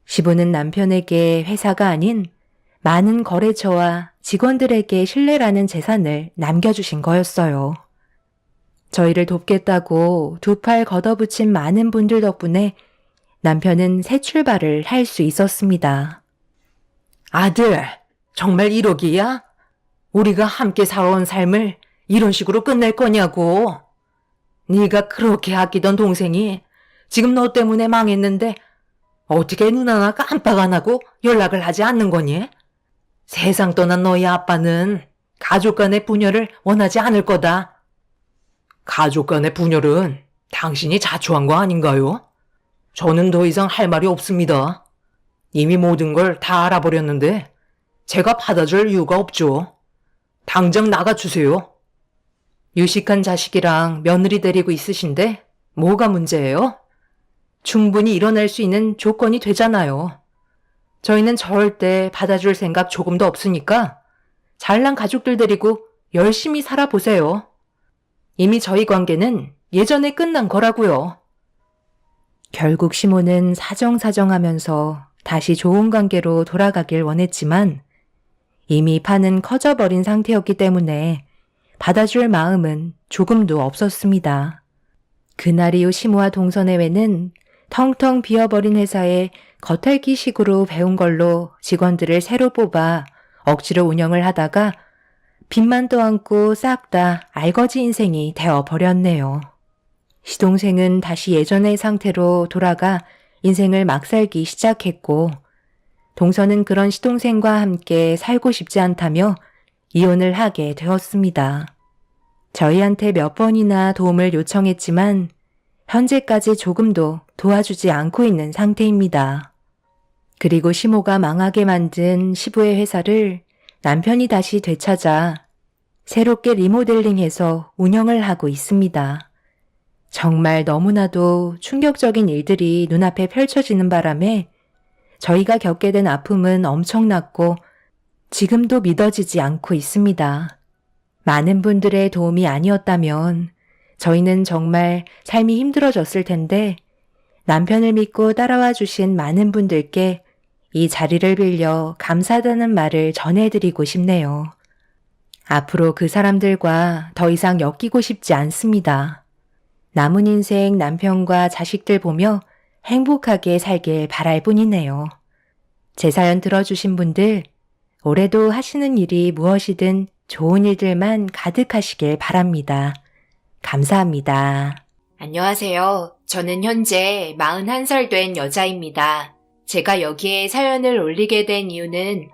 시부는 남편에게 회사가 아닌 많은 거래처와 직원들에게 신뢰라는 재산을 남겨주신 거였어요. 저희를 돕겠다고 두 팔 걷어붙인 많은 분들 덕분에 남편은 새 출발을 할 수 있었습니다. 아들, 정말 1억이야? 우리가 함께 살아온 삶을 이런 식으로 끝낼 거냐고. 네가 그렇게 아끼던 동생이 지금 너 때문에 망했는데 어떻게 눈 하나 깜빡 안 하고 연락을 하지 않는 거니? 세상 떠난 너희 아빠는 가족 간의 분열을 원하지 않을 거다. 가족 간의 분열은 당신이 자초한 거 아닌가요? 저는 더 이상 할 말이 없습니다. 이미 모든 걸 다 알아버렸는데 제가 받아줄 이유가 없죠. 당장 나가주세요. 유식한 자식이랑 며느리 데리고 있으신데 뭐가 문제예요? 충분히 일어날 수 있는 조건이 되잖아요. 저희는 절대 받아줄 생각 조금도 없으니까 잘난 가족들 데리고 열심히 살아보세요. 이미 저희 관계는 예전에 끝난 거라고요. 결국 시모는 사정사정하면서 다시 좋은 관계로 돌아가길 원했지만 이미 판은 커져버린 상태였기 때문에 받아줄 마음은 조금도 없었습니다. 그날 이후 시모와 동서내외는 텅텅 비어버린 회사에 겉핥기식으로 배운 걸로 직원들을 새로 뽑아 억지로 운영을 하다가 빚만 떠안고 싹 다 알거지 인생이 되어버렸네요. 시동생은 다시 예전의 상태로 돌아가 인생을 막 살기 시작했고 동서는 그런 시동생과 함께 살고 싶지 않다며 이혼을 하게 되었습니다. 저희한테 몇 번이나 도움을 요청했지만 현재까지 조금도 도와주지 않고 있는 상태입니다. 그리고 시모가 망하게 만든 시부의 회사를 남편이 다시 되찾아 새롭게 리모델링해서 운영을 하고 있습니다. 정말 너무나도 충격적인 일들이 눈앞에 펼쳐지는 바람에 저희가 겪게 된 아픔은 엄청났고 지금도 믿어지지 않고 있습니다. 많은 분들의 도움이 아니었다면 저희는 정말 삶이 힘들어졌을 텐데 남편을 믿고 따라와 주신 많은 분들께 이 자리를 빌려 감사하다는 말을 전해드리고 싶네요. 앞으로 그 사람들과 더 이상 엮이고 싶지 않습니다. 남은 인생 남편과 자식들 보며 행복하게 살길 바랄 뿐이네요. 제 사연 들어주신 분들, 올해도 하시는 일이 무엇이든 좋은 일들만 가득하시길 바랍니다. 감사합니다. 안녕하세요. 저는 현재 41살 된 여자입니다. 제가 여기에 사연을 올리게 된 이유는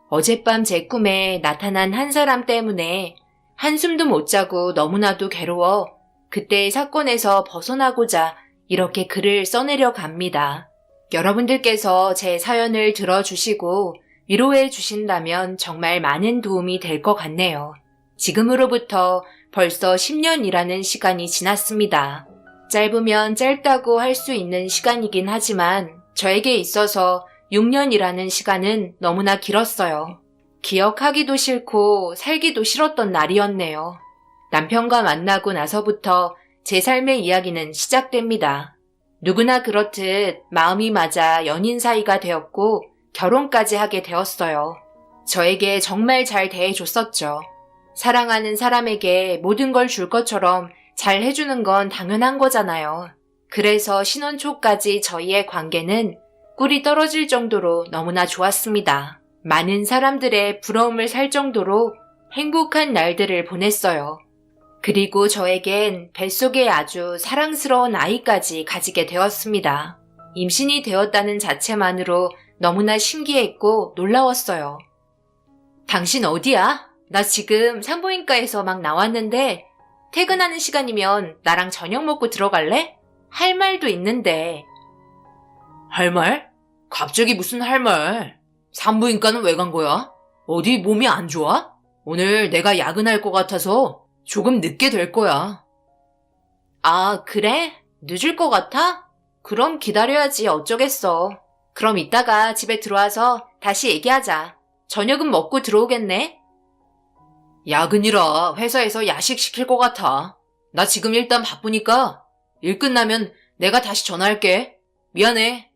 어젯밤 제 꿈에 나타난 한 사람 때문에 한숨도 못 자고 너무나도 괴로워 그때의 사건에서 벗어나고자 이렇게 글을 써내려 갑니다. 여러분들께서 제 사연을 들어주시고 위로해 주신다면 정말 많은 도움이 될 것 같네요. 지금으로부터 벌써 10년이라는 시간이 지났습니다. 짧으면 짧다고 할 수 있는 시간이긴 하지만 저에게 있어서 6년이라는 시간은 너무나 길었어요. 기억하기도 싫고 살기도 싫었던 날이었네요. 남편과 만나고 나서부터 제 삶의 이야기는 시작됩니다. 누구나 그렇듯 마음이 맞아 연인 사이가 되었고 결혼까지 하게 되었어요. 저에게 정말 잘 대해줬었죠. 사랑하는 사람에게 모든 걸 줄 것처럼 잘 해주는 건 당연한 거잖아요. 그래서 신혼 초까지 저희의 관계는 꿀이 떨어질 정도로 너무나 좋았습니다. 많은 사람들의 부러움을 살 정도로 행복한 날들을 보냈어요. 그리고 저에겐 뱃속에 아주 사랑스러운 아이까지 가지게 되었습니다. 임신이 되었다는 자체만으로 너무나 신기했고 놀라웠어요. 당신 어디야? 나 지금 산부인과에서 막 나왔는데 퇴근하는 시간이면 나랑 저녁 먹고 들어갈래? 할 말도 있는데. 할 말? 갑자기 무슨 할 말? 산부인과는 왜 간 거야? 어디 몸이 안 좋아? 오늘 내가 야근할 것 같아서 조금 늦게 될 거야. 아, 그래? 늦을 것 같아? 그럼 기다려야지 어쩌겠어. 그럼 이따가 집에 들어와서 다시 얘기하자. 저녁은 먹고 들어오겠네? 야근이라 회사에서 야식 시킬 것 같아. 나 지금 일단 바쁘니까 일 끝나면 내가 다시 전화할게. 미안해.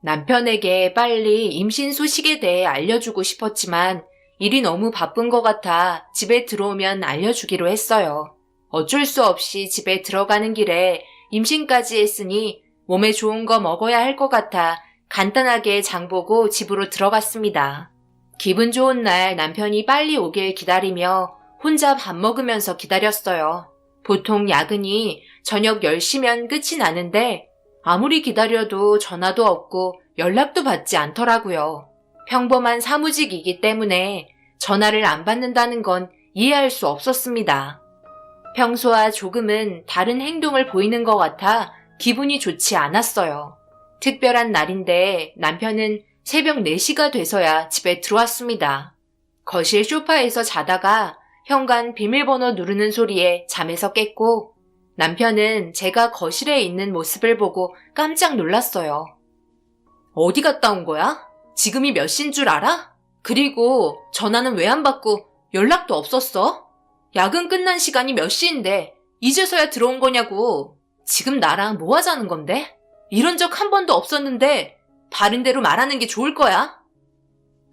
남편에게 빨리 임신 소식에 대해 알려주고 싶었지만 일이 너무 바쁜 것 같아 집에 들어오면 알려주기로 했어요. 어쩔 수 없이 집에 들어가는 길에 임신까지 했으니 몸에 좋은 거 먹어야 할 것 같아 간단하게 장보고 집으로 들어갔습니다. 기분 좋은 날 남편이 빨리 오길 기다리며 혼자 밥 먹으면서 기다렸어요. 보통 야근이 저녁 10시면 끝이 나는데 아무리 기다려도 전화도 없고 연락도 받지 않더라고요. 평범한 사무직이기 때문에 전화를 안 받는다는 건 이해할 수 없었습니다. 평소와 조금은 다른 행동을 보이는 것 같아 기분이 좋지 않았어요. 특별한 날인데 남편은 새벽 4시가 돼서야 집에 들어왔습니다. 거실 소파에서 자다가 현관 비밀번호 누르는 소리에 잠에서 깼고 남편은 제가 거실에 있는 모습을 보고 깜짝 놀랐어요. 어디 갔다 온 거야? 지금이 몇 시인 줄 알아? 그리고 전화는 왜 안 받고 연락도 없었어? 야근 끝난 시간이 몇 시인데 이제서야 들어온 거냐고. 지금 나랑 뭐 하자는 건데? 이런 적 한 번도 없었는데 바른 대로 말하는 게 좋을 거야?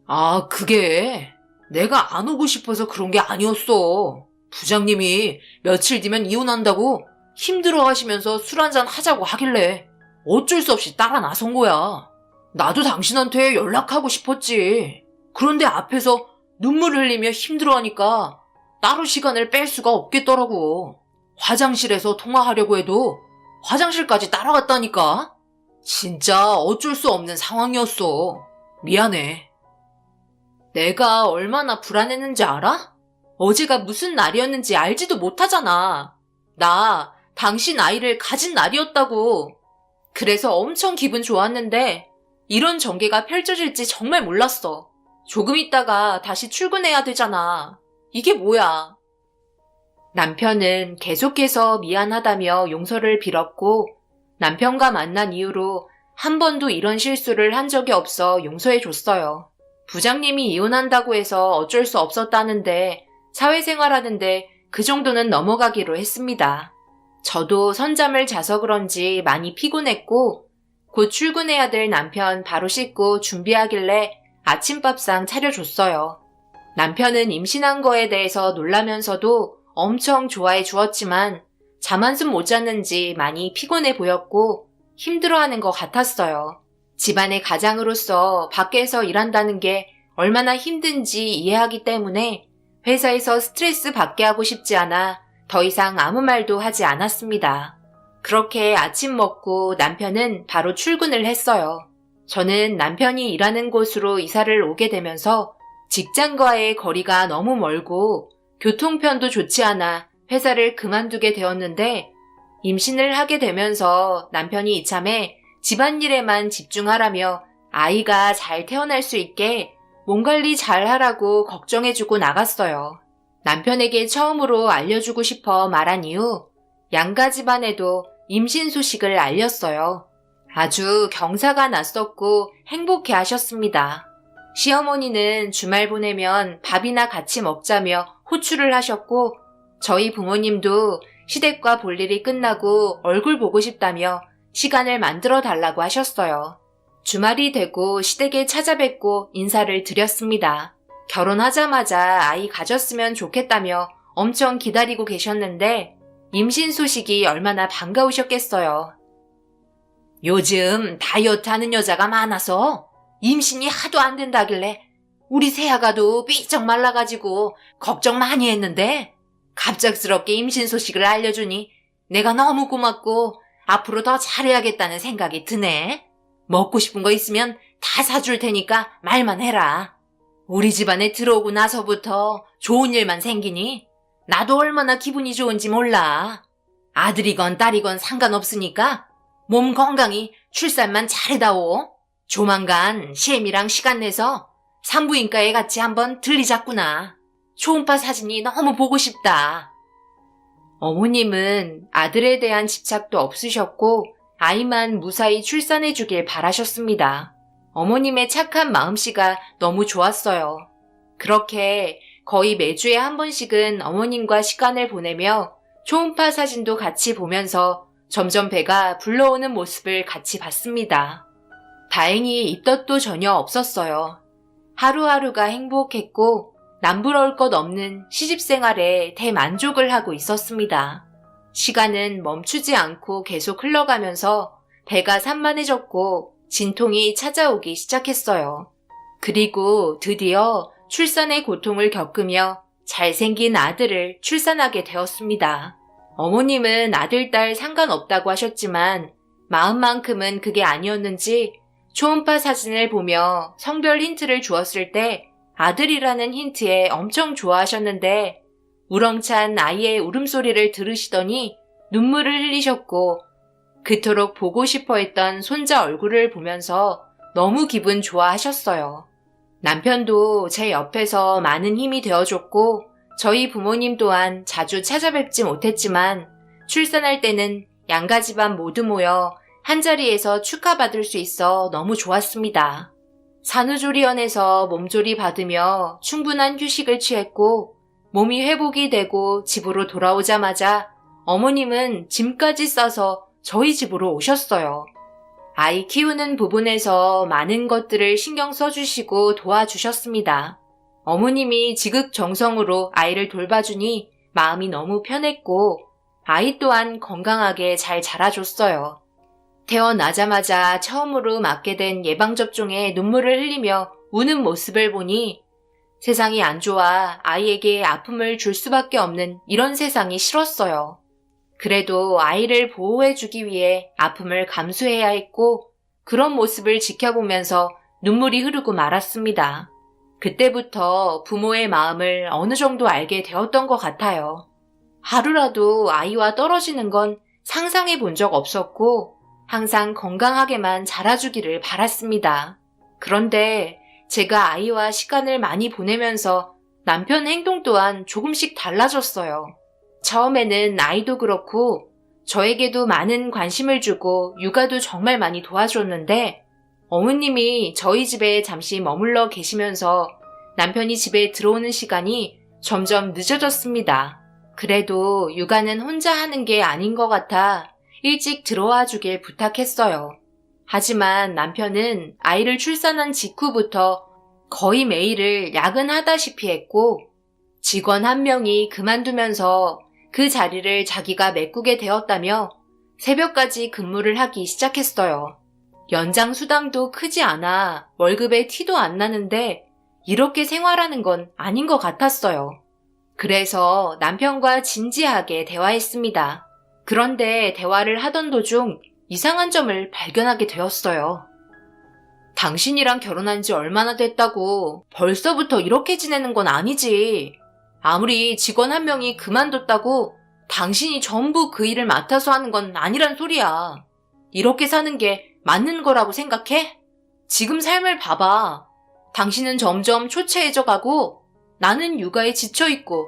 아, 그게 내가 안 오고 싶어서 그런 게 아니었어. 부장님이 며칠 뒤면 이혼한다고 힘들어 하시면서 술 한잔 하자고 하길래 어쩔 수 없이 따라 나선 거야. 나도 당신한테 연락하고 싶었지. 그런데 앞에서 눈물 흘리며 힘들어하니까 따로 시간을 뺄 수가 없겠더라고. 화장실에서 통화하려고 해도 화장실까지 따라갔다니까. 진짜 어쩔 수 없는 상황이었어. 미안해. 내가 얼마나 불안했는지 알아? 어제가 무슨 날이었는지 알지도 못하잖아. 나 당신 아이를 가진 날이었다고. 그래서 엄청 기분 좋았는데 이런 전개가 펼쳐질지 정말 몰랐어. 조금 있다가 다시 출근해야 되잖아. 이게 뭐야? 남편은 계속해서 미안하다며 용서를 빌었고 남편과 만난 이후로 한 번도 이런 실수를 한 적이 없어 용서해줬어요. 부장님이 이혼한다고 해서 어쩔 수 없었다는데 사회생활하는데 그 정도는 넘어가기로 했습니다. 저도 선잠을 자서 그런지 많이 피곤했고 곧 출근해야 될 남편 바로 씻고 준비하길래 아침밥상 차려줬어요. 남편은 임신한 거에 대해서 놀라면서도 엄청 좋아해 주었지만 잠 한숨 못 잤는지 많이 피곤해 보였고 힘들어하는 것 같았어요. 집안의 가장으로서 밖에서 일한다는 게 얼마나 힘든지 이해하기 때문에 회사에서 스트레스 받게 하고 싶지 않아 더 이상 아무 말도 하지 않았습니다. 그렇게 아침 먹고 남편은 바로 출근을 했어요. 저는 남편이 일하는 곳으로 이사를 오게 되면서 직장과의 거리가 너무 멀고 교통편도 좋지 않아 회사를 그만두게 되었는데 임신을 하게 되면서 남편이 이참에 집안일에만 집중하라며 아이가 잘 태어날 수 있게 몸 관리 잘 하라고 걱정해주고 나갔어요. 남편에게 처음으로 알려주고 싶어 말한 이후 양가 집안에도 임신 소식을 알렸어요. 아주 경사가 났었고 행복해 하셨습니다. 시어머니는 주말 보내면 밥이나 같이 먹자며 호출을 하셨고 저희 부모님도 시댁과 볼 일이 끝나고 얼굴 보고 싶다며 시간을 만들어 달라고 하셨어요. 주말이 되고 시댁에 찾아뵙고 인사를 드렸습니다. 결혼하자마자 아이 가졌으면 좋겠다며 엄청 기다리고 계셨는데 임신 소식이 얼마나 반가우셨겠어요. 요즘 다이어트 하는 여자가 많아서 임신이 하도 안 된다길래 우리 새아가도 삐쩍 말라가지고 걱정 많이 했는데 갑작스럽게 임신 소식을 알려주니 내가 너무 고맙고 앞으로 더 잘해야겠다는 생각이 드네. 먹고 싶은 거 있으면 다 사줄 테니까 말만 해라. 우리 집안에 들어오고 나서부터 좋은 일만 생기니 나도 얼마나 기분이 좋은지 몰라. 아들이건 딸이건 상관없으니까 몸 건강히 출산만 잘해다오. 조만간 시엠이랑 시간 내서 산부인과에 같이 한번 들리자꾸나. 초음파 사진이 너무 보고 싶다. 어머님은 아들에 대한 집착도 없으셨고 아이만 무사히 출산해주길 바라셨습니다. 어머님의 착한 마음씨가 너무 좋았어요. 그렇게 거의 매주에 한 번씩은 어머님과 시간을 보내며 초음파 사진도 같이 보면서 점점 배가 불러오는 모습을 같이 봤습니다. 다행히 입덧도 전혀 없었어요. 하루하루가 행복했고 남부러울 것 없는 시집생활에 대만족을 하고 있었습니다. 시간은 멈추지 않고 계속 흘러가면서 배가 산만해졌고 진통이 찾아오기 시작했어요. 그리고 드디어 출산의 고통을 겪으며 잘생긴 아들을 출산하게 되었습니다. 어머님은 아들, 딸 상관없다고 하셨지만 마음만큼은 그게 아니었는지 초음파 사진을 보며 성별 힌트를 주었을 때 아들이라는 힌트에 엄청 좋아하셨는데 우렁찬 아이의 울음소리를 들으시더니 눈물을 흘리셨고 그토록 보고 싶어 했던 손자 얼굴을 보면서 너무 기분 좋아하셨어요. 남편도 제 옆에서 많은 힘이 되어줬고 저희 부모님 또한 자주 찾아뵙지 못했지만 출산할 때는 양가 집안 모두 모여 한자리에서 축하받을 수 있어 너무 좋았습니다. 산후조리원에서 몸조리 받으며 충분한 휴식을 취했고 몸이 회복이 되고 집으로 돌아오자마자 어머님은 짐까지 싸서 저희 집으로 오셨어요. 아이 키우는 부분에서 많은 것들을 신경 써주시고 도와주셨습니다. 어머님이 지극정성으로 아이를 돌봐주니 마음이 너무 편했고 아이 또한 건강하게 잘 자라줬어요. 태어나자마자 처음으로 맞게 된 예방접종에 눈물을 흘리며 우는 모습을 보니 세상이 안 좋아 아이에게 아픔을 줄 수밖에 없는 이런 세상이 싫었어요. 그래도 아이를 보호해주기 위해 아픔을 감수해야 했고 그런 모습을 지켜보면서 눈물이 흐르고 말았습니다. 그때부터 부모의 마음을 어느 정도 알게 되었던 것 같아요. 하루라도 아이와 떨어지는 건 상상해 본 적 없었고 항상 건강하게만 자라주기를 바랐습니다. 그런데 제가 아이와 시간을 많이 보내면서 남편 행동 또한 조금씩 달라졌어요. 처음에는 아이도 그렇고 저에게도 많은 관심을 주고 육아도 정말 많이 도와줬는데 어머님이 저희 집에 잠시 머물러 계시면서 남편이 집에 들어오는 시간이 점점 늦어졌습니다. 그래도 육아는 혼자 하는 게 아닌 것 같아 일찍 들어와 주길 부탁했어요. 하지만 남편은 아이를 출산한 직후부터 거의 매일을 야근하다시피 했고 직원 한 명이 그만두면서 그 자리를 자기가 메꾸게 되었다며 새벽까지 근무를 하기 시작했어요. 연장 수당도 크지 않아 월급에 티도 안 나는데 이렇게 생활하는 건 아닌 것 같았어요. 그래서 남편과 진지하게 대화했습니다. 그런데 대화를 하던 도중 이상한 점을 발견하게 되었어요. 당신이랑 결혼한 지 얼마나 됐다고 벌써부터 이렇게 지내는 건 아니지. 아무리 직원 한 명이 그만뒀다고 당신이 전부 그 일을 맡아서 하는 건 아니란 소리야. 이렇게 사는 게 맞는 거라고 생각해? 지금 삶을 봐봐. 당신은 점점 초췌해져가고 나는 육아에 지쳐있고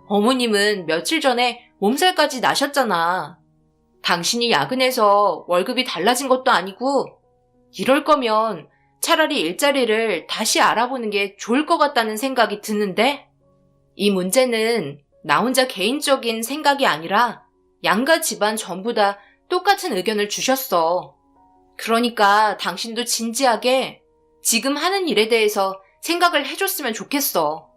어머님은 며칠 전에 몸살까지 나셨잖아. 당신이 야근해서 월급이 달라진 것도 아니고 이럴 거면 차라리 일자리를 다시 알아보는 게 좋을 것 같다는 생각이 드는데 이 문제는 나 혼자 개인적인 생각이 아니라 양가 집안 전부 다 똑같은 의견을 주셨어. 그러니까 당신도 진지하게 지금 하는 일에 대해서 생각을 해줬으면 좋겠어.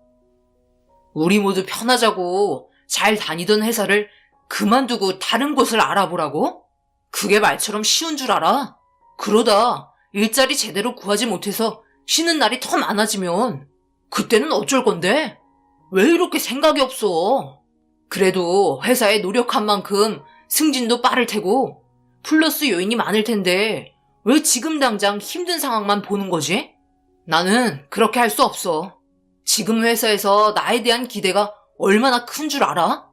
우리 모두 편하자고 잘 다니던 회사를 그만두고 다른 곳을 알아보라고? 그게 말처럼 쉬운 줄 알아? 그러다 일자리 제대로 구하지 못해서 쉬는 날이 더 많아지면 그때는 어쩔 건데? 왜 이렇게 생각이 없어? 그래도 회사에 노력한 만큼 승진도 빠를 테고 플러스 요인이 많을 텐데 왜 지금 당장 힘든 상황만 보는 거지? 나는 그렇게 할 수 없어. 지금 회사에서 나에 대한 기대가 얼마나 큰 줄 알아?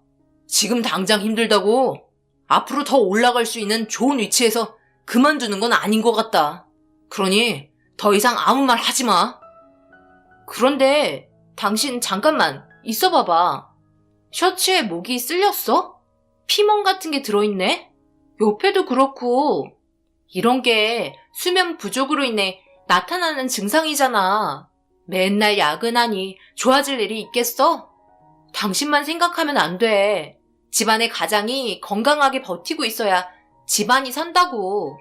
지금 당장 힘들다고 앞으로 더 올라갈 수 있는 좋은 위치에서 그만두는 건 아닌 것 같다. 그러니 더 이상 아무 말 하지 마. 그런데 당신 잠깐만 있어 봐봐. 셔츠에 목이 쓸렸어? 피멍 같은 게 들어있네? 옆에도 그렇고 이런 게 수면 부족으로 인해 나타나는 증상이잖아. 맨날 야근하니 좋아질 일이 있겠어? 당신만 생각하면 안 돼. 집안의 가장이 건강하게 버티고 있어야 집안이 산다고.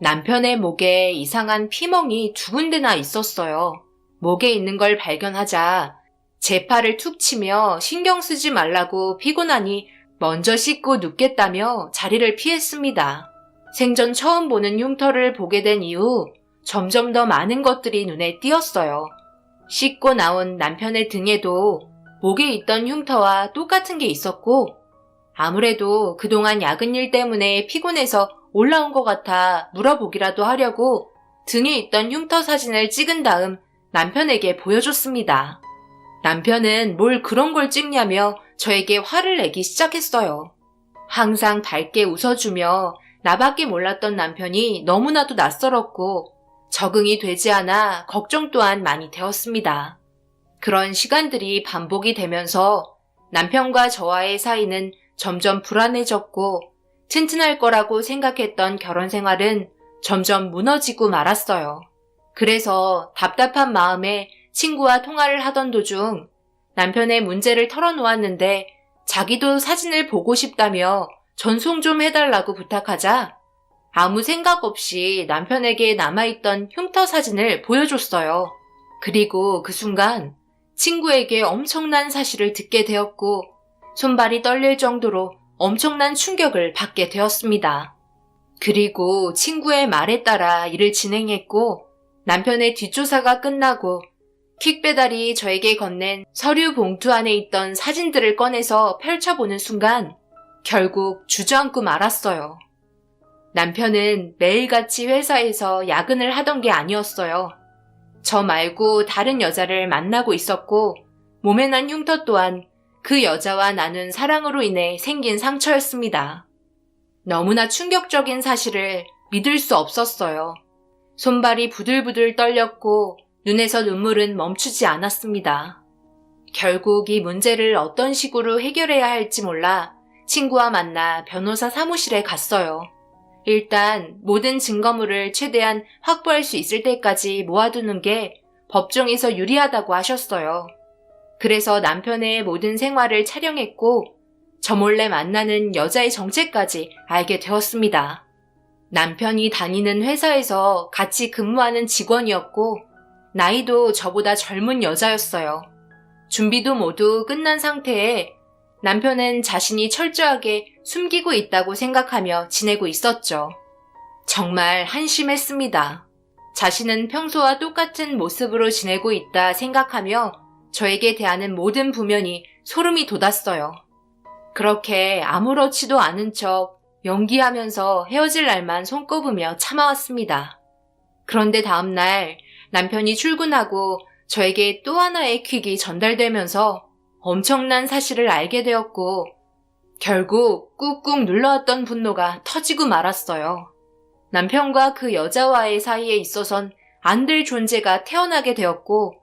남편의 목에 이상한 피멍이 2군데나 있었어요. 목에 있는 걸 발견하자 제 팔을 툭 치며 신경 쓰지 말라고 피곤하니 먼저 씻고 눕겠다며 자리를 피했습니다. 생전 처음 보는 흉터를 보게 된 이후 점점 더 많은 것들이 눈에 띄었어요. 씻고 나온 남편의 등에도 목에 있던 흉터와 똑같은 게 있었고 아무래도 그동안 야근 일 때문에 피곤해서 올라온 것 같아 물어보기라도 하려고 등에 있던 흉터 사진을 찍은 다음 남편에게 보여줬습니다. 남편은 뭘 그런 걸 찍냐며 저에게 화를 내기 시작했어요. 항상 밝게 웃어주며 나밖에 몰랐던 남편이 너무나도 낯설었고 적응이 되지 않아 걱정 또한 많이 되었습니다. 그런 시간들이 반복이 되면서 남편과 저와의 사이는 점점 불안해졌고 튼튼할 거라고 생각했던 결혼 생활은 점점 무너지고 말았어요. 그래서 답답한 마음에 친구와 통화를 하던 도중 남편의 문제를 털어놓았는데 자기도 사진을 보고 싶다며 전송 좀 해달라고 부탁하자 아무 생각 없이 남편에게 남아있던 흉터 사진을 보여줬어요. 그리고 그 순간 친구에게 엄청난 사실을 듣게 되었고 손발이 떨릴 정도로 엄청난 충격을 받게 되었습니다. 그리고 친구의 말에 따라 일을 진행했고 남편의 뒷조사가 끝나고 퀵배달이 저에게 건넨 서류 봉투 안에 있던 사진들을 꺼내서 펼쳐보는 순간 결국 주저앉고 말았어요. 남편은 매일같이 회사에서 야근을 하던 게 아니었어요. 저 말고 다른 여자를 만나고 있었고 몸에 난 흉터 또한 그 여자와 나눈 사랑으로 인해 생긴 상처였습니다. 너무나 충격적인 사실을 믿을 수 없었어요. 손발이 부들부들 떨렸고 눈에서 눈물은 멈추지 않았습니다. 결국 이 문제를 어떤 식으로 해결해야 할지 몰라 친구와 만나 변호사 사무실에 갔어요. 일단 모든 증거물을 최대한 확보할 수 있을 때까지 모아두는 게 법정에서 유리하다고 하셨어요. 그래서 남편의 모든 생활을 촬영했고 저 몰래 만나는 여자의 정체까지 알게 되었습니다. 남편이 다니는 회사에서 같이 근무하는 직원이었고 나이도 저보다 젊은 여자였어요. 준비도 모두 끝난 상태에 남편은 자신이 철저하게 숨기고 있다고 생각하며 지내고 있었죠. 정말 한심했습니다. 자신은 평소와 똑같은 모습으로 지내고 있다 생각하며 저에게 대하는 모든 부면이 소름이 돋았어요. 그렇게 아무렇지도 않은 척 연기하면서 헤어질 날만 손꼽으며 참아왔습니다. 그런데 다음날 남편이 출근하고 저에게 또 하나의 퀵이 전달되면서 엄청난 사실을 알게 되었고 결국 꾹꾹 눌러왔던 분노가 터지고 말았어요. 남편과 그 여자와의 사이에 있어선 안 될 존재가 태어나게 되었고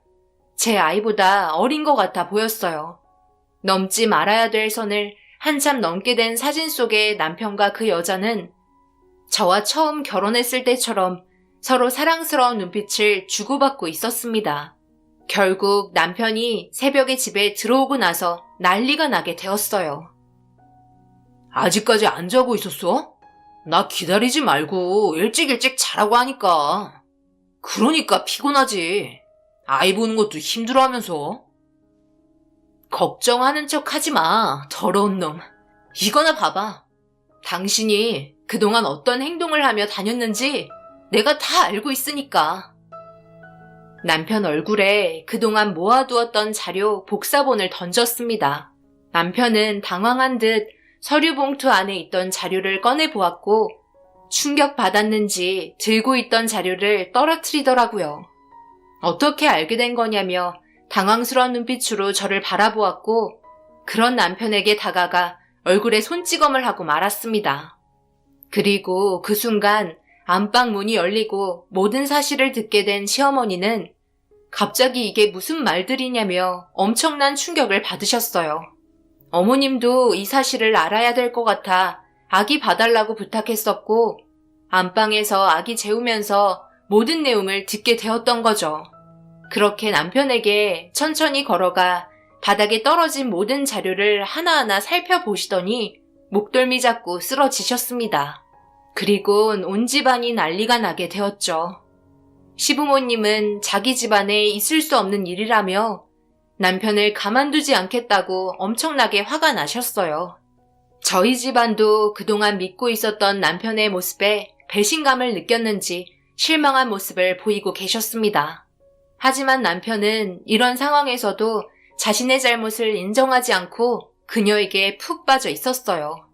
제 아이보다 어린 것 같아 보였어요. 넘지 말아야 될 선을 한참 넘게 된 사진 속의 남편과 그 여자는 저와 처음 결혼했을 때처럼 서로 사랑스러운 눈빛을 주고받고 있었습니다. 결국 남편이 새벽에 집에 들어오고 나서 난리가 나게 되었어요. 아직까지 안 자고 있었어? 나 기다리지 말고 일찍 자라고 하니까. 그러니까 피곤하지. 아이 보는 것도 힘들어하면서. 걱정하는 척 하지 마, 더러운 놈. 이거나 봐봐. 당신이 그동안 어떤 행동을 하며 다녔는지 내가 다 알고 있으니까. 남편 얼굴에 그동안 모아두었던 자료 복사본을 던졌습니다. 남편은 당황한 듯 서류 봉투 안에 있던 자료를 꺼내보았고 충격받았는지 들고 있던 자료를 떨어뜨리더라고요. 어떻게 알게 된 거냐며 당황스러운 눈빛으로 저를 바라보았고 그런 남편에게 다가가 얼굴에 손찌검을 하고 말았습니다. 그리고 그 순간 안방 문이 열리고 모든 사실을 듣게 된 시어머니는 갑자기 이게 무슨 말들이냐며 엄청난 충격을 받으셨어요. 어머님도 이 사실을 알아야 될 것 같아 아기 봐달라고 부탁했었고 안방에서 아기 재우면서 모든 내용을 듣게 되었던 거죠. 그렇게 남편에게 천천히 걸어가 바닥에 떨어진 모든 자료를 하나하나 살펴보시더니 목덜미 잡고 쓰러지셨습니다. 그리곤 온 집안이 난리가 나게 되었죠. 시부모님은 자기 집안에 있을 수 없는 일이라며 남편을 가만두지 않겠다고 엄청나게 화가 나셨어요. 저희 집안도 그동안 믿고 있었던 남편의 모습에 배신감을 느꼈는지 실망한 모습을 보이고 계셨습니다. 하지만 남편은 이런 상황에서도 자신의 잘못을 인정하지 않고 그녀에게 푹 빠져 있었어요.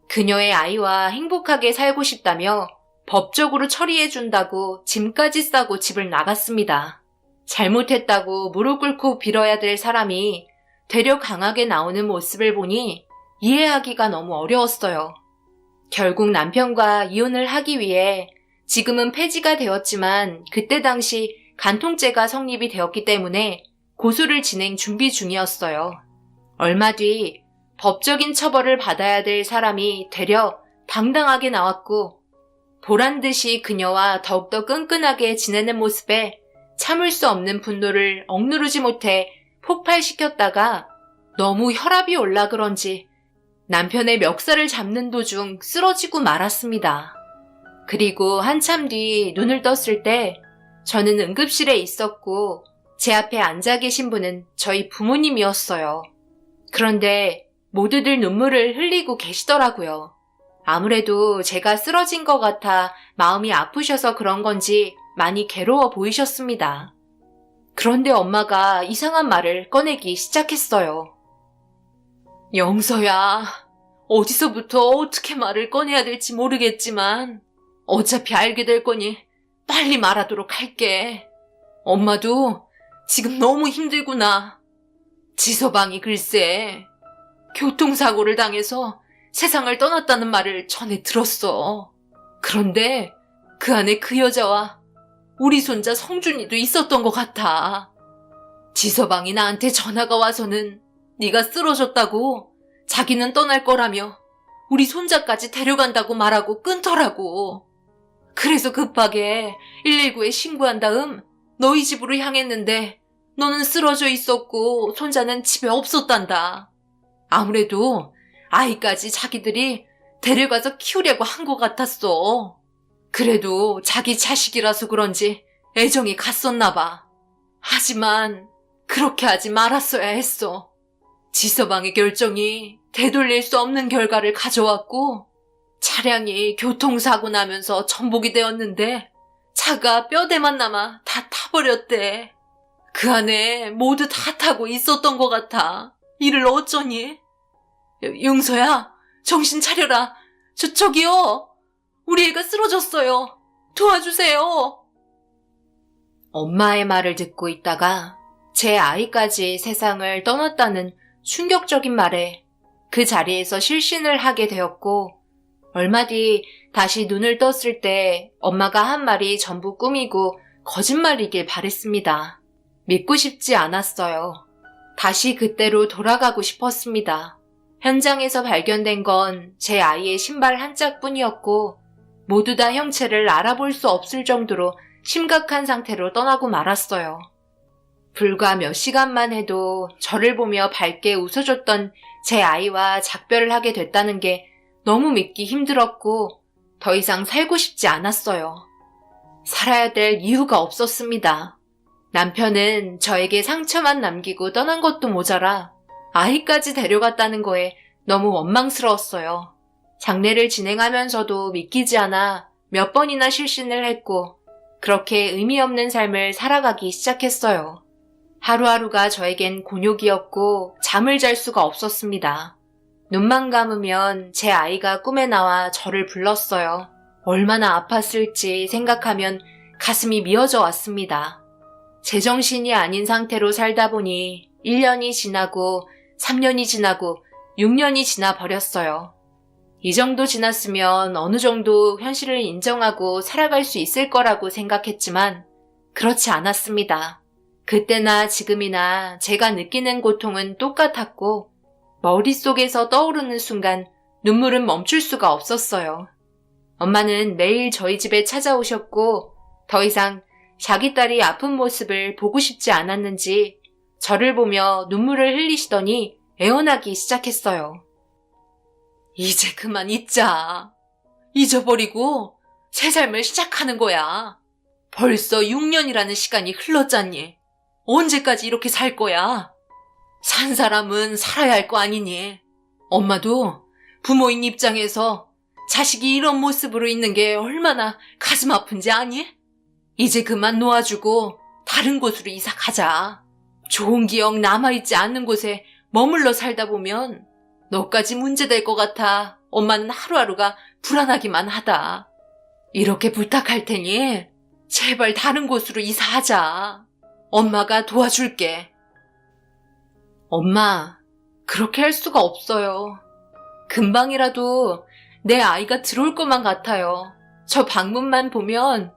그녀의 아이와 행복하게 살고 싶다며 법적으로 처리해준다고 짐까지 싸고 집을 나갔습니다. 잘못했다고 무릎 꿇고 빌어야 될 사람이 되려 강하게 나오는 모습을 보니 이해하기가 너무 어려웠어요. 결국 남편과 이혼을 하기 위해 지금은 폐지가 되었지만 그때 당시 간통죄가 성립이 되었기 때문에 고소를 진행 준비 중이었어요. 얼마 뒤 법적인 처벌을 받아야 될 사람이 되려 당당하게 나왔고 보란듯이 그녀와 더욱더 끈끈하게 지내는 모습에 참을 수 없는 분노를 억누르지 못해 폭발시켰다가 너무 혈압이 올라 그런지 남편의 멱살을 잡는 도중 쓰러지고 말았습니다. 그리고 한참 뒤 눈을 떴을 때 저는 응급실에 있었고 제 앞에 앉아 계신 분은 저희 부모님이었어요. 그런데 모두들 눈물을 흘리고 계시더라고요. 아무래도 제가 쓰러진 것 같아 마음이 아프셔서 그런 건지 많이 괴로워 보이셨습니다. 그런데 엄마가 이상한 말을 꺼내기 시작했어요. 영서야, 어디서부터 어떻게 말을 꺼내야 될지 모르겠지만 어차피 알게 될 거니 빨리 말하도록 할게. 엄마도 지금 너무 힘들구나. 지서방이 글쎄 교통사고를 당해서 세상을 떠났다는 말을 전해 들었어. 그런데 그 안에 그 여자와 우리 손자 성준이도 있었던 것 같아. 지서방이 나한테 전화가 와서는 네가 쓰러졌다고 자기는 떠날 거라며 우리 손자까지 데려간다고 말하고 끊더라고. 그래서 급하게 119에 신고한 다음 너희 집으로 향했는데 너는 쓰러져 있었고 손자는 집에 없었단다. 아무래도 아이까지 자기들이 데려가서 키우려고 한 것 같았어. 그래도 자기 자식이라서 그런지 애정이 갔었나 봐. 하지만 그렇게 하지 말았어야 했어. 지서방의 결정이 되돌릴 수 없는 결과를 가져왔고 차량이 교통사고 나면서 전복이 되었는데 차가 뼈대만 남아 다 타버렸대. 그 안에 모두 다 타고 있었던 것 같아. 이를 어쩌니? 용서야, 정신 차려라. 저기요. 우리 애가 쓰러졌어요. 도와주세요. 엄마의 말을 듣고 있다가 제 아이까지 세상을 떠났다는 충격적인 말에 그 자리에서 실신을 하게 되었고 얼마 뒤 다시 눈을 떴을 때 엄마가 한 말이 전부 꿈이고 거짓말이길 바랬습니다. 믿고 싶지 않았어요. 다시 그때로 돌아가고 싶었습니다. 현장에서 발견된 건 제 아이의 신발 한 짝뿐이었고 모두 다 형체를 알아볼 수 없을 정도로 심각한 상태로 떠나고 말았어요. 불과 몇 시간만 해도 저를 보며 밝게 웃어줬던 제 아이와 작별을 하게 됐다는 게 너무 믿기 힘들었고 더 이상 살고 싶지 않았어요. 살아야 될 이유가 없었습니다. 남편은 저에게 상처만 남기고 떠난 것도 모자라 아이까지 데려갔다는 거에 너무 원망스러웠어요. 장례를 진행하면서도 믿기지 않아 몇 번이나 실신을 했고 그렇게 의미 없는 삶을 살아가기 시작했어요. 하루하루가 저에겐 곤욕이었고 잠을 잘 수가 없었습니다. 눈만 감으면 제 아이가 꿈에 나와 저를 불렀어요. 얼마나 아팠을지 생각하면 가슴이 미어져 왔습니다. 제정신이 아닌 상태로 살다 보니 1년이 지나고 3년이 지나고 6년이 지나 버렸어요. 이 정도 지났으면 어느 정도 현실을 인정하고 살아갈 수 있을 거라고 생각했지만 그렇지 않았습니다. 그때나 지금이나 제가 느끼는 고통은 똑같았고 머릿속에서 떠오르는 순간 눈물은 멈출 수가 없었어요. 엄마는 매일 저희 집에 찾아오셨고 더 이상 자기 딸이 아픈 모습을 보고 싶지 않았는지 저를 보며 눈물을 흘리시더니 애원하기 시작했어요. 이제 그만 잊자. 잊어버리고 새 삶을 시작하는 거야. 벌써 6년이라는 시간이 흘렀잖니. 언제까지 이렇게 살 거야? 산 사람은 살아야 할 거 아니니. 엄마도 부모인 입장에서 자식이 이런 모습으로 있는 게 얼마나 가슴 아픈지 아니? 이제 그만 놓아주고 다른 곳으로 이사 가자. 좋은 기억 남아있지 않는 곳에 머물러 살다 보면 너까지 문제될 것 같아 엄마는 하루하루가 불안하기만 하다. 이렇게 부탁할 테니 제발 다른 곳으로 이사하자. 엄마가 도와줄게. 엄마, 그렇게 할 수가 없어요. 금방이라도 내 아이가 들어올 것만 같아요. 저 방문만 보면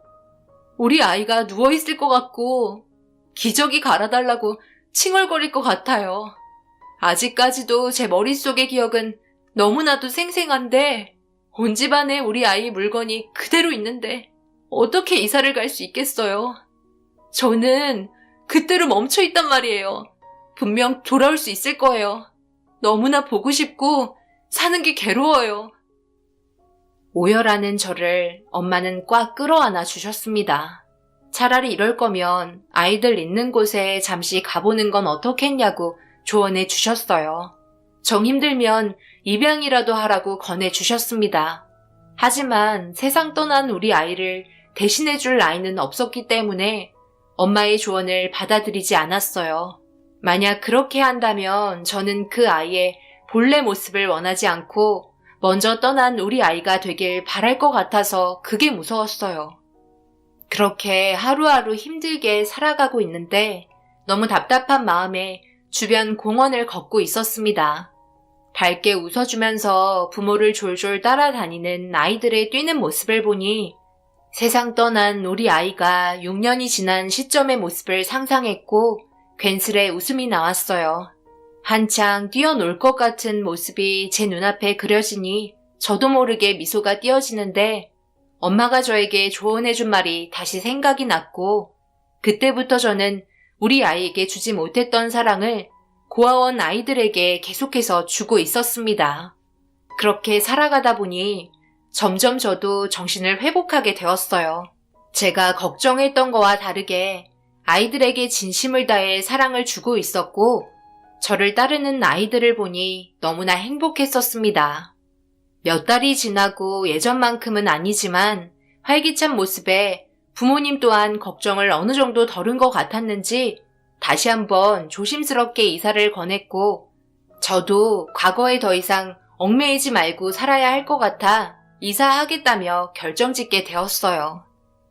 우리 아이가 누워있을 것 같고 기저귀 갈아달라고 칭얼거릴 것 같아요. 아직까지도 제 머릿속의 기억은 너무나도 생생한데 온 집안에 우리 아이 물건이 그대로 있는데 어떻게 이사를 갈 수 있겠어요? 저는 그때로 멈춰있단 말이에요. 분명 돌아올 수 있을 거예요. 너무나 보고 싶고 사는 게 괴로워요. 오열하는 저를 엄마는 꽉 끌어안아 주셨습니다. 차라리 이럴 거면 아이들 있는 곳에 잠시 가보는 건 어떻겠냐고 조언해 주셨어요. 정 힘들면 입양이라도 하라고 권해 주셨습니다. 하지만 세상 떠난 우리 아이를 대신해 줄 아이는 없었기 때문에 엄마의 조언을 받아들이지 않았어요. 만약 그렇게 한다면 저는 그 아이의 본래 모습을 원하지 않고 먼저 떠난 우리 아이가 되길 바랄 것 같아서 그게 무서웠어요. 그렇게 하루하루 힘들게 살아가고 있는데 너무 답답한 마음에 주변 공원을 걷고 있었습니다. 밝게 웃어주면서 부모를 졸졸 따라다니는 아이들의 뛰는 모습을 보니 세상 떠난 우리 아이가 6년이 지난 시점의 모습을 상상했고 괜스레 웃음이 나왔어요. 한창 뛰어놀 것 같은 모습이 제 눈앞에 그려지니 저도 모르게 미소가 띄어지는데 엄마가 저에게 조언해준 말이 다시 생각이 났고 그때부터 저는 우리 아이에게 주지 못했던 사랑을 고아원 아이들에게 계속해서 주고 있었습니다. 그렇게 살아가다 보니 점점 저도 정신을 회복하게 되었어요. 제가 걱정했던 거와 다르게 아이들에게 진심을 다해 사랑을 주고 있었고 저를 따르는 아이들을 보니 너무나 행복했었습니다. 몇 달이 지나고 예전만큼은 아니지만 활기찬 모습에 부모님 또한 걱정을 어느 정도 덜은 것 같았는지 다시 한번 조심스럽게 이사를 권했고 저도 과거에 더 이상 얽매이지 말고 살아야 할 것 같아 이사하겠다며 결정짓게 되었어요.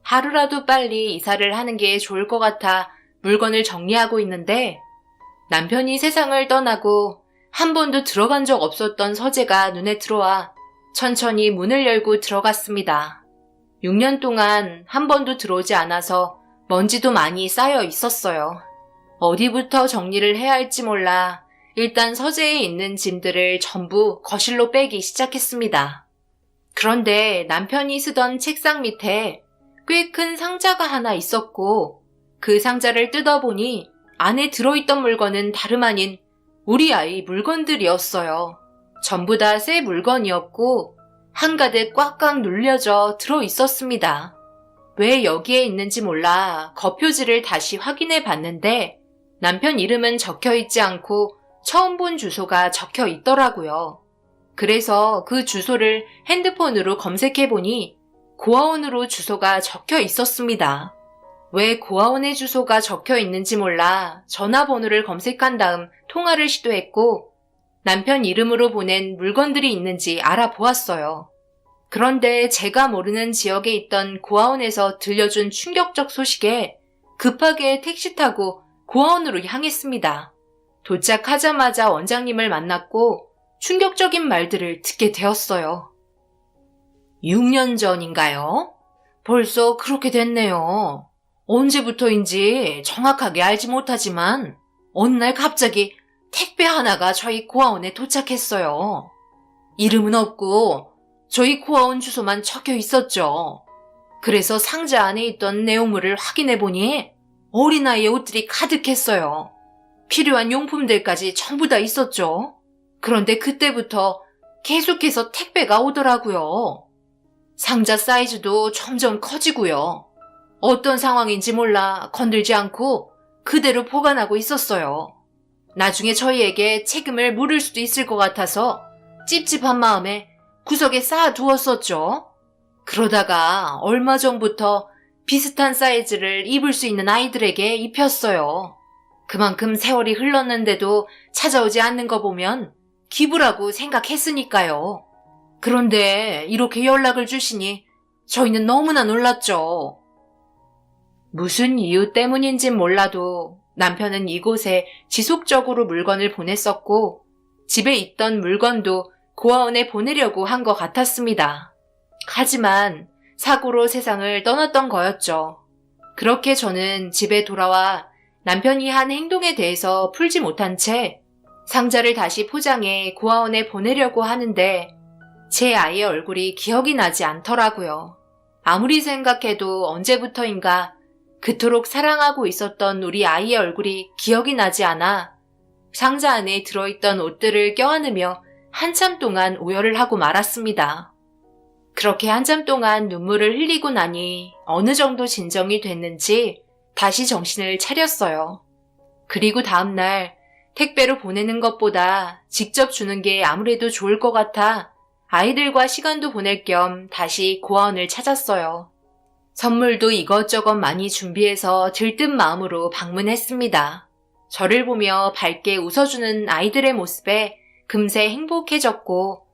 하루라도 빨리 이사를 하는 게 좋을 것 같아 물건을 정리하고 있는데 남편이 세상을 떠나고 한 번도 들어간 적 없었던 서재가 눈에 들어와 천천히 문을 열고 들어갔습니다. 6년 동안 한 번도 들어오지 않아서 먼지도 많이 쌓여 있었어요. 어디부터 정리를 해야 할지 몰라 일단 서재에 있는 짐들을 전부 거실로 빼기 시작했습니다. 그런데 남편이 쓰던 책상 밑에 꽤 큰 상자가 하나 있었고 그 상자를 뜯어보니 안에 들어있던 물건은 다름 아닌 우리 아이 물건들이었어요. 전부 다 새 물건이었고 한가득 꽉꽉 눌려져 들어있었습니다. 왜 여기에 있는지 몰라 겉표지를 다시 확인해 봤는데 남편 이름은 적혀있지 않고 처음 본 주소가 적혀 있더라고요. 그래서 그 주소를 핸드폰으로 검색해보니 고아원으로 주소가 적혀 있었습니다. 왜 고아원의 주소가 적혀 있는지 몰라 전화번호를 검색한 다음 통화를 시도했고 남편 이름으로 보낸 물건들이 있는지 알아보았어요. 그런데 제가 모르는 지역에 있던 고아원에서 들려준 충격적 소식에 급하게 택시 타고 고아원으로 향했습니다. 도착하자마자 원장님을 만났고 충격적인 말들을 듣게 되었어요. 6년 전인가요? 벌써 그렇게 됐네요. 언제부터인지 정확하게 알지 못하지만 어느 날 갑자기 택배 하나가 저희 고아원에 도착했어요. 이름은 없고 저희 고아원 주소만 적혀 있었죠. 그래서 상자 안에 있던 내용물을 확인해보니 어린아이의 옷들이 가득했어요. 필요한 용품들까지 전부 다 있었죠. 그런데 그때부터 계속해서 택배가 오더라고요. 상자 사이즈도 점점 커지고요. 어떤 상황인지 몰라 건들지 않고 그대로 보관하고 있었어요. 나중에 저희에게 책임을 물을 수도 있을 것 같아서 찝찝한 마음에 구석에 쌓아두었었죠. 그러다가 얼마 전부터 비슷한 사이즈를 입을 수 있는 아이들에게 입혔어요. 그만큼 세월이 흘렀는데도 찾아오지 않는 거 보면 기부라고 생각했으니까요. 그런데 이렇게 연락을 주시니 저희는 너무나 놀랐죠. 무슨 이유 때문인진 몰라도 남편은 이곳에 지속적으로 물건을 보냈었고 집에 있던 물건도 고아원에 보내려고 한 것 같았습니다. 하지만 사고로 세상을 떠났던 거였죠. 그렇게 저는 집에 돌아와 남편이 한 행동에 대해서 풀지 못한 채 상자를 다시 포장해 고아원에 보내려고 하는데 제 아이의 얼굴이 기억이 나지 않더라고요. 아무리 생각해도 언제부터인가 그토록 사랑하고 있었던 우리 아이의 얼굴이 기억이 나지 않아 상자 안에 들어있던 옷들을 껴안으며 한참 동안 오열을 하고 말았습니다. 그렇게 한참 동안 눈물을 흘리고 나니 어느 정도 진정이 됐는지 다시 정신을 차렸어요. 그리고 다음날 택배로 보내는 것보다 직접 주는 게 아무래도 좋을 것 같아 아이들과 시간도 보낼 겸 다시 고아원을 찾았어요. 선물도 이것저것 많이 준비해서 들뜬 마음으로 방문했습니다. 저를 보며 밝게 웃어주는 아이들의 모습에 금세 행복해졌고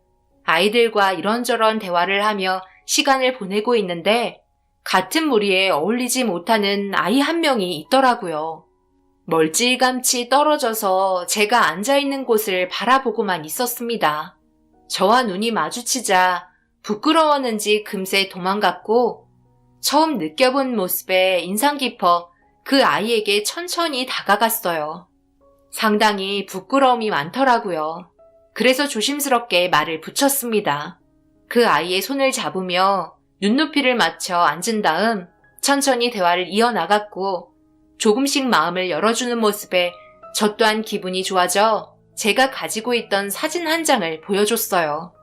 아이들과 이런저런 대화를 하며 시간을 보내고 있는데 같은 무리에 어울리지 못하는 아이 한 명이 있더라고요. 멀찌감치 떨어져서 제가 앉아있는 곳을 바라보고만 있었습니다. 저와 눈이 마주치자 부끄러웠는지 금세 도망갔고 처음 느껴본 모습에 인상 깊어 그 아이에게 천천히 다가갔어요. 상당히 부끄러움이 많더라고요. 그래서 조심스럽게 말을 붙였습니다. 그 아이의 손을 잡으며 눈높이를 맞춰 앉은 다음 천천히 대화를 이어나갔고 조금씩 마음을 열어주는 모습에 저 또한 기분이 좋아져 제가 가지고 있던 사진 한 장을 보여줬어요.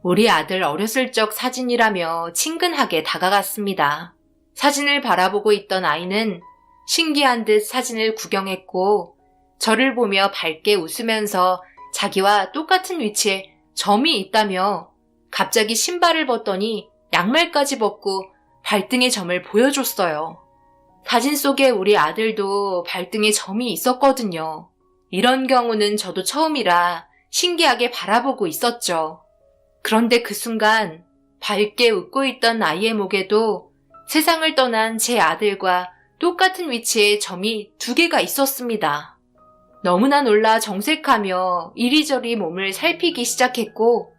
우리 아들 어렸을 적 사진이라며 친근하게 다가갔습니다. 사진을 바라보고 있던 아이는 신기한 듯 사진을 구경했고 저를 보며 밝게 웃으면서 자기와 똑같은 위치에 점이 있다며 갑자기 신발을 벗더니 양말까지 벗고 발등에 점을 보여줬어요. 사진 속에 우리 아들도 발등에 점이 있었거든요. 이런 경우는 저도 처음이라 신기하게 바라보고 있었죠. 그런데 그 순간 밝게 웃고 있던 아이의 목에도 세상을 떠난 제 아들과 똑같은 위치에 점이 2개가 있었습니다. 너무나 놀라 정색하며 이리저리 몸을 살피기 시작했고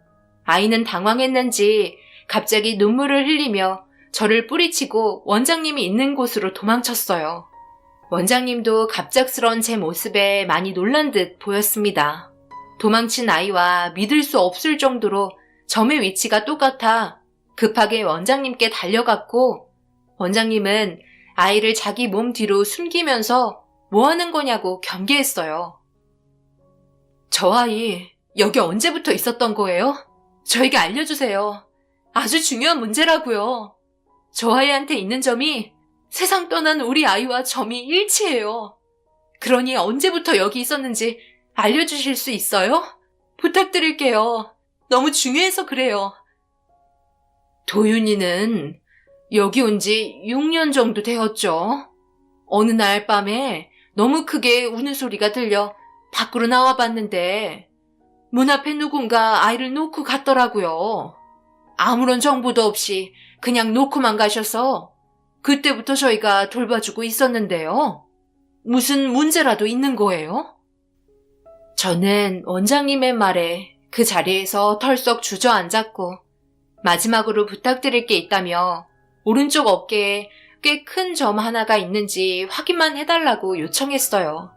아이는 당황했는지 갑자기 눈물을 흘리며 저를 뿌리치고 원장님이 있는 곳으로 도망쳤어요. 원장님도 갑작스런 제 모습에 많이 놀란 듯 보였습니다. 도망친 아이와 믿을 수 없을 정도로 점의 위치가 똑같아 급하게 원장님께 달려갔고 원장님은 아이를 자기 몸 뒤로 숨기면서 뭐 하는 거냐고 경계했어요. 저 아이 여기 언제부터 있었던 거예요? 저에게 알려주세요. 아주 중요한 문제라고요. 저 아이한테 있는 점이 세상 떠난 우리 아이와 점이 일치해요. 그러니 언제부터 여기 있었는지 알려주실 수 있어요? 부탁드릴게요. 너무 중요해서 그래요. 도윤이는 여기 온 지 6년 정도 되었죠. 어느 날 밤에 너무 크게 우는 소리가 들려 밖으로 나와봤는데 문 앞에 누군가 아이를 놓고 갔더라고요. 아무런 정보도 없이 그냥 놓고만 가셔서 그때부터 저희가 돌봐주고 있었는데요. 무슨 문제라도 있는 거예요? 저는 원장님의 말에 그 자리에서 털썩 주저앉았고 마지막으로 부탁드릴 게 있다며 오른쪽 어깨에 꽤 큰 점 하나가 있는지 확인만 해달라고 요청했어요.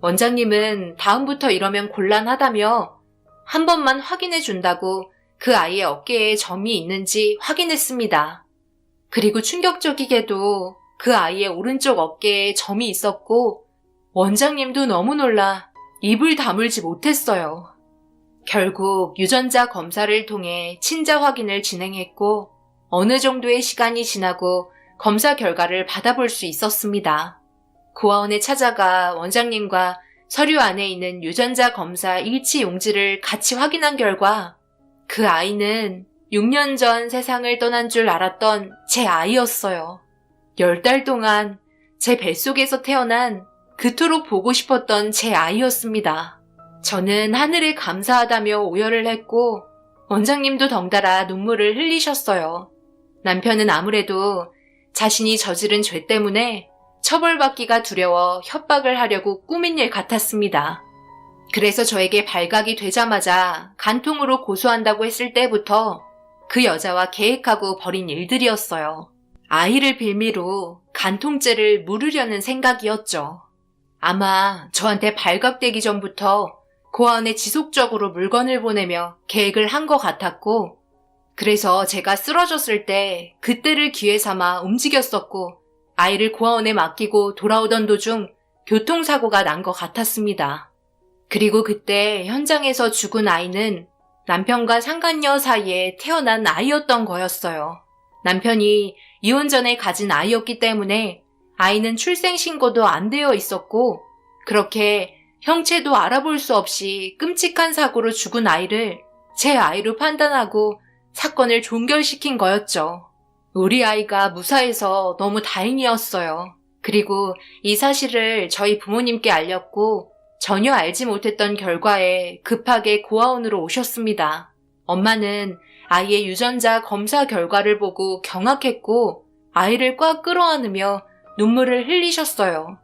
원장님은 다음부터 이러면 곤란하다며 한 번만 확인해 준다고 그 아이의 어깨에 점이 있는지 확인했습니다. 그리고 충격적이게도 그 아이의 오른쪽 어깨에 점이 있었고 원장님도 너무 놀라 입을 다물지 못했어요. 결국 유전자 검사를 통해 친자 확인을 진행했고 어느 정도의 시간이 지나고 검사 결과를 받아볼 수 있었습니다. 고아원에 찾아가 원장님과 서류 안에 있는 유전자 검사 일치 용지를 같이 확인한 결과 그 아이는 6년 전 세상을 떠난 줄 알았던 제 아이였어요. 10달 동안 제 뱃속에서 태어난 그토록 보고 싶었던 제 아이였습니다. 저는 하늘에 감사하다며 오열을 했고 원장님도 덩달아 눈물을 흘리셨어요. 남편은 아무래도 자신이 저지른 죄 때문에 처벌받기가 두려워 협박을 하려고 꾸민 일 같았습니다. 그래서 저에게 발각이 되자마자 간통으로 고소한다고 했을 때부터 그 여자와 계획하고 벌인 일들이었어요. 아이를 빌미로 간통죄를 물으려는 생각이었죠. 아마 저한테 발각되기 전부터 고아원에 지속적으로 물건을 보내며 계획을 한 것 같았고 그래서 제가 쓰러졌을 때 그때를 기회 삼아 움직였었고 아이를 고아원에 맡기고 돌아오던 도중 교통사고가 난 것 같았습니다. 그리고 그때 현장에서 죽은 아이는 남편과 상간녀 사이에 태어난 아이였던 거였어요. 남편이 이혼 전에 가진 아이였기 때문에 아이는 출생신고도 안 되어 있었고 그렇게 형체도 알아볼 수 없이 끔찍한 사고로 죽은 아이를 제 아이로 판단하고 사건을 종결시킨 거였죠. 우리 아이가 무사해서 너무 다행이었어요. 그리고 이 사실을 저희 부모님께 알렸고 전혀 알지 못했던 결과에 급하게 고아원으로 오셨습니다. 엄마는 아이의 유전자 검사 결과를 보고 경악했고 아이를 꽉 끌어안으며 눈물을 흘리셨어요.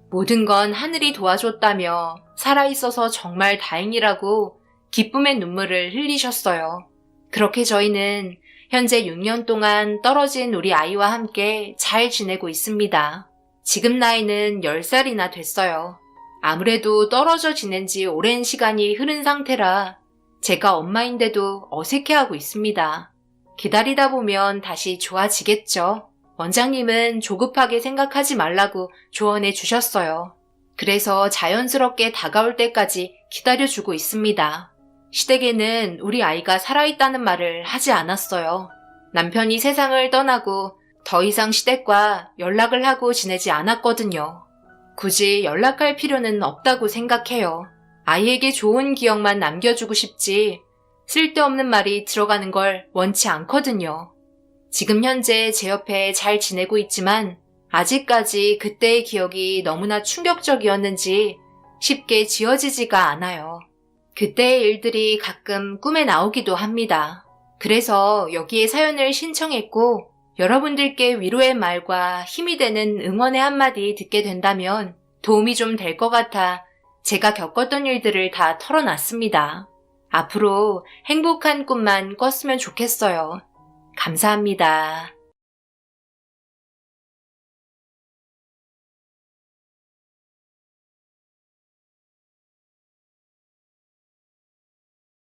모든 건 하늘이 도와줬다며 살아있어서 정말 다행이라고 기쁨의 눈물을 흘리셨어요. 그렇게 저희는 현재 6년 동안 떨어진 우리 아이와 함께 잘 지내고 있습니다. 지금 나이는 10살이나 됐어요. 아무래도 떨어져 지낸 지 오랜 시간이 흐른 상태라 제가 엄마인데도 어색해하고 있습니다. 기다리다 보면 다시 좋아지겠죠. 원장님은 조급하게 생각하지 말라고 조언해 주셨어요. 그래서 자연스럽게 다가올 때까지 기다려주고 있습니다. 시댁에는 우리 아이가 살아있다는 말을 하지 않았어요. 남편이 세상을 떠나고 더 이상 시댁과 연락을 하고 지내지 않았거든요. 굳이 연락할 필요는 없다고 생각해요. 아이에게 좋은 기억만 남겨주고 싶지 쓸데없는 말이 들어가는 걸 원치 않거든요. 지금 현재 제 옆에 잘 지내고 있지만 아직까지 그때의 기억이 너무나 충격적이었는지 쉽게 지워지지가 않아요. 그때의 일들이 가끔 꿈에 나오기도 합니다. 그래서 여기에 사연을 신청했고 여러분들께 위로의 말과 힘이 되는 응원의 한마디 듣게 된다면 도움이 좀 될 것 같아 제가 겪었던 일들을 다 털어놨습니다. 앞으로 행복한 꿈만 꿨으면 좋겠어요. 감사합니다.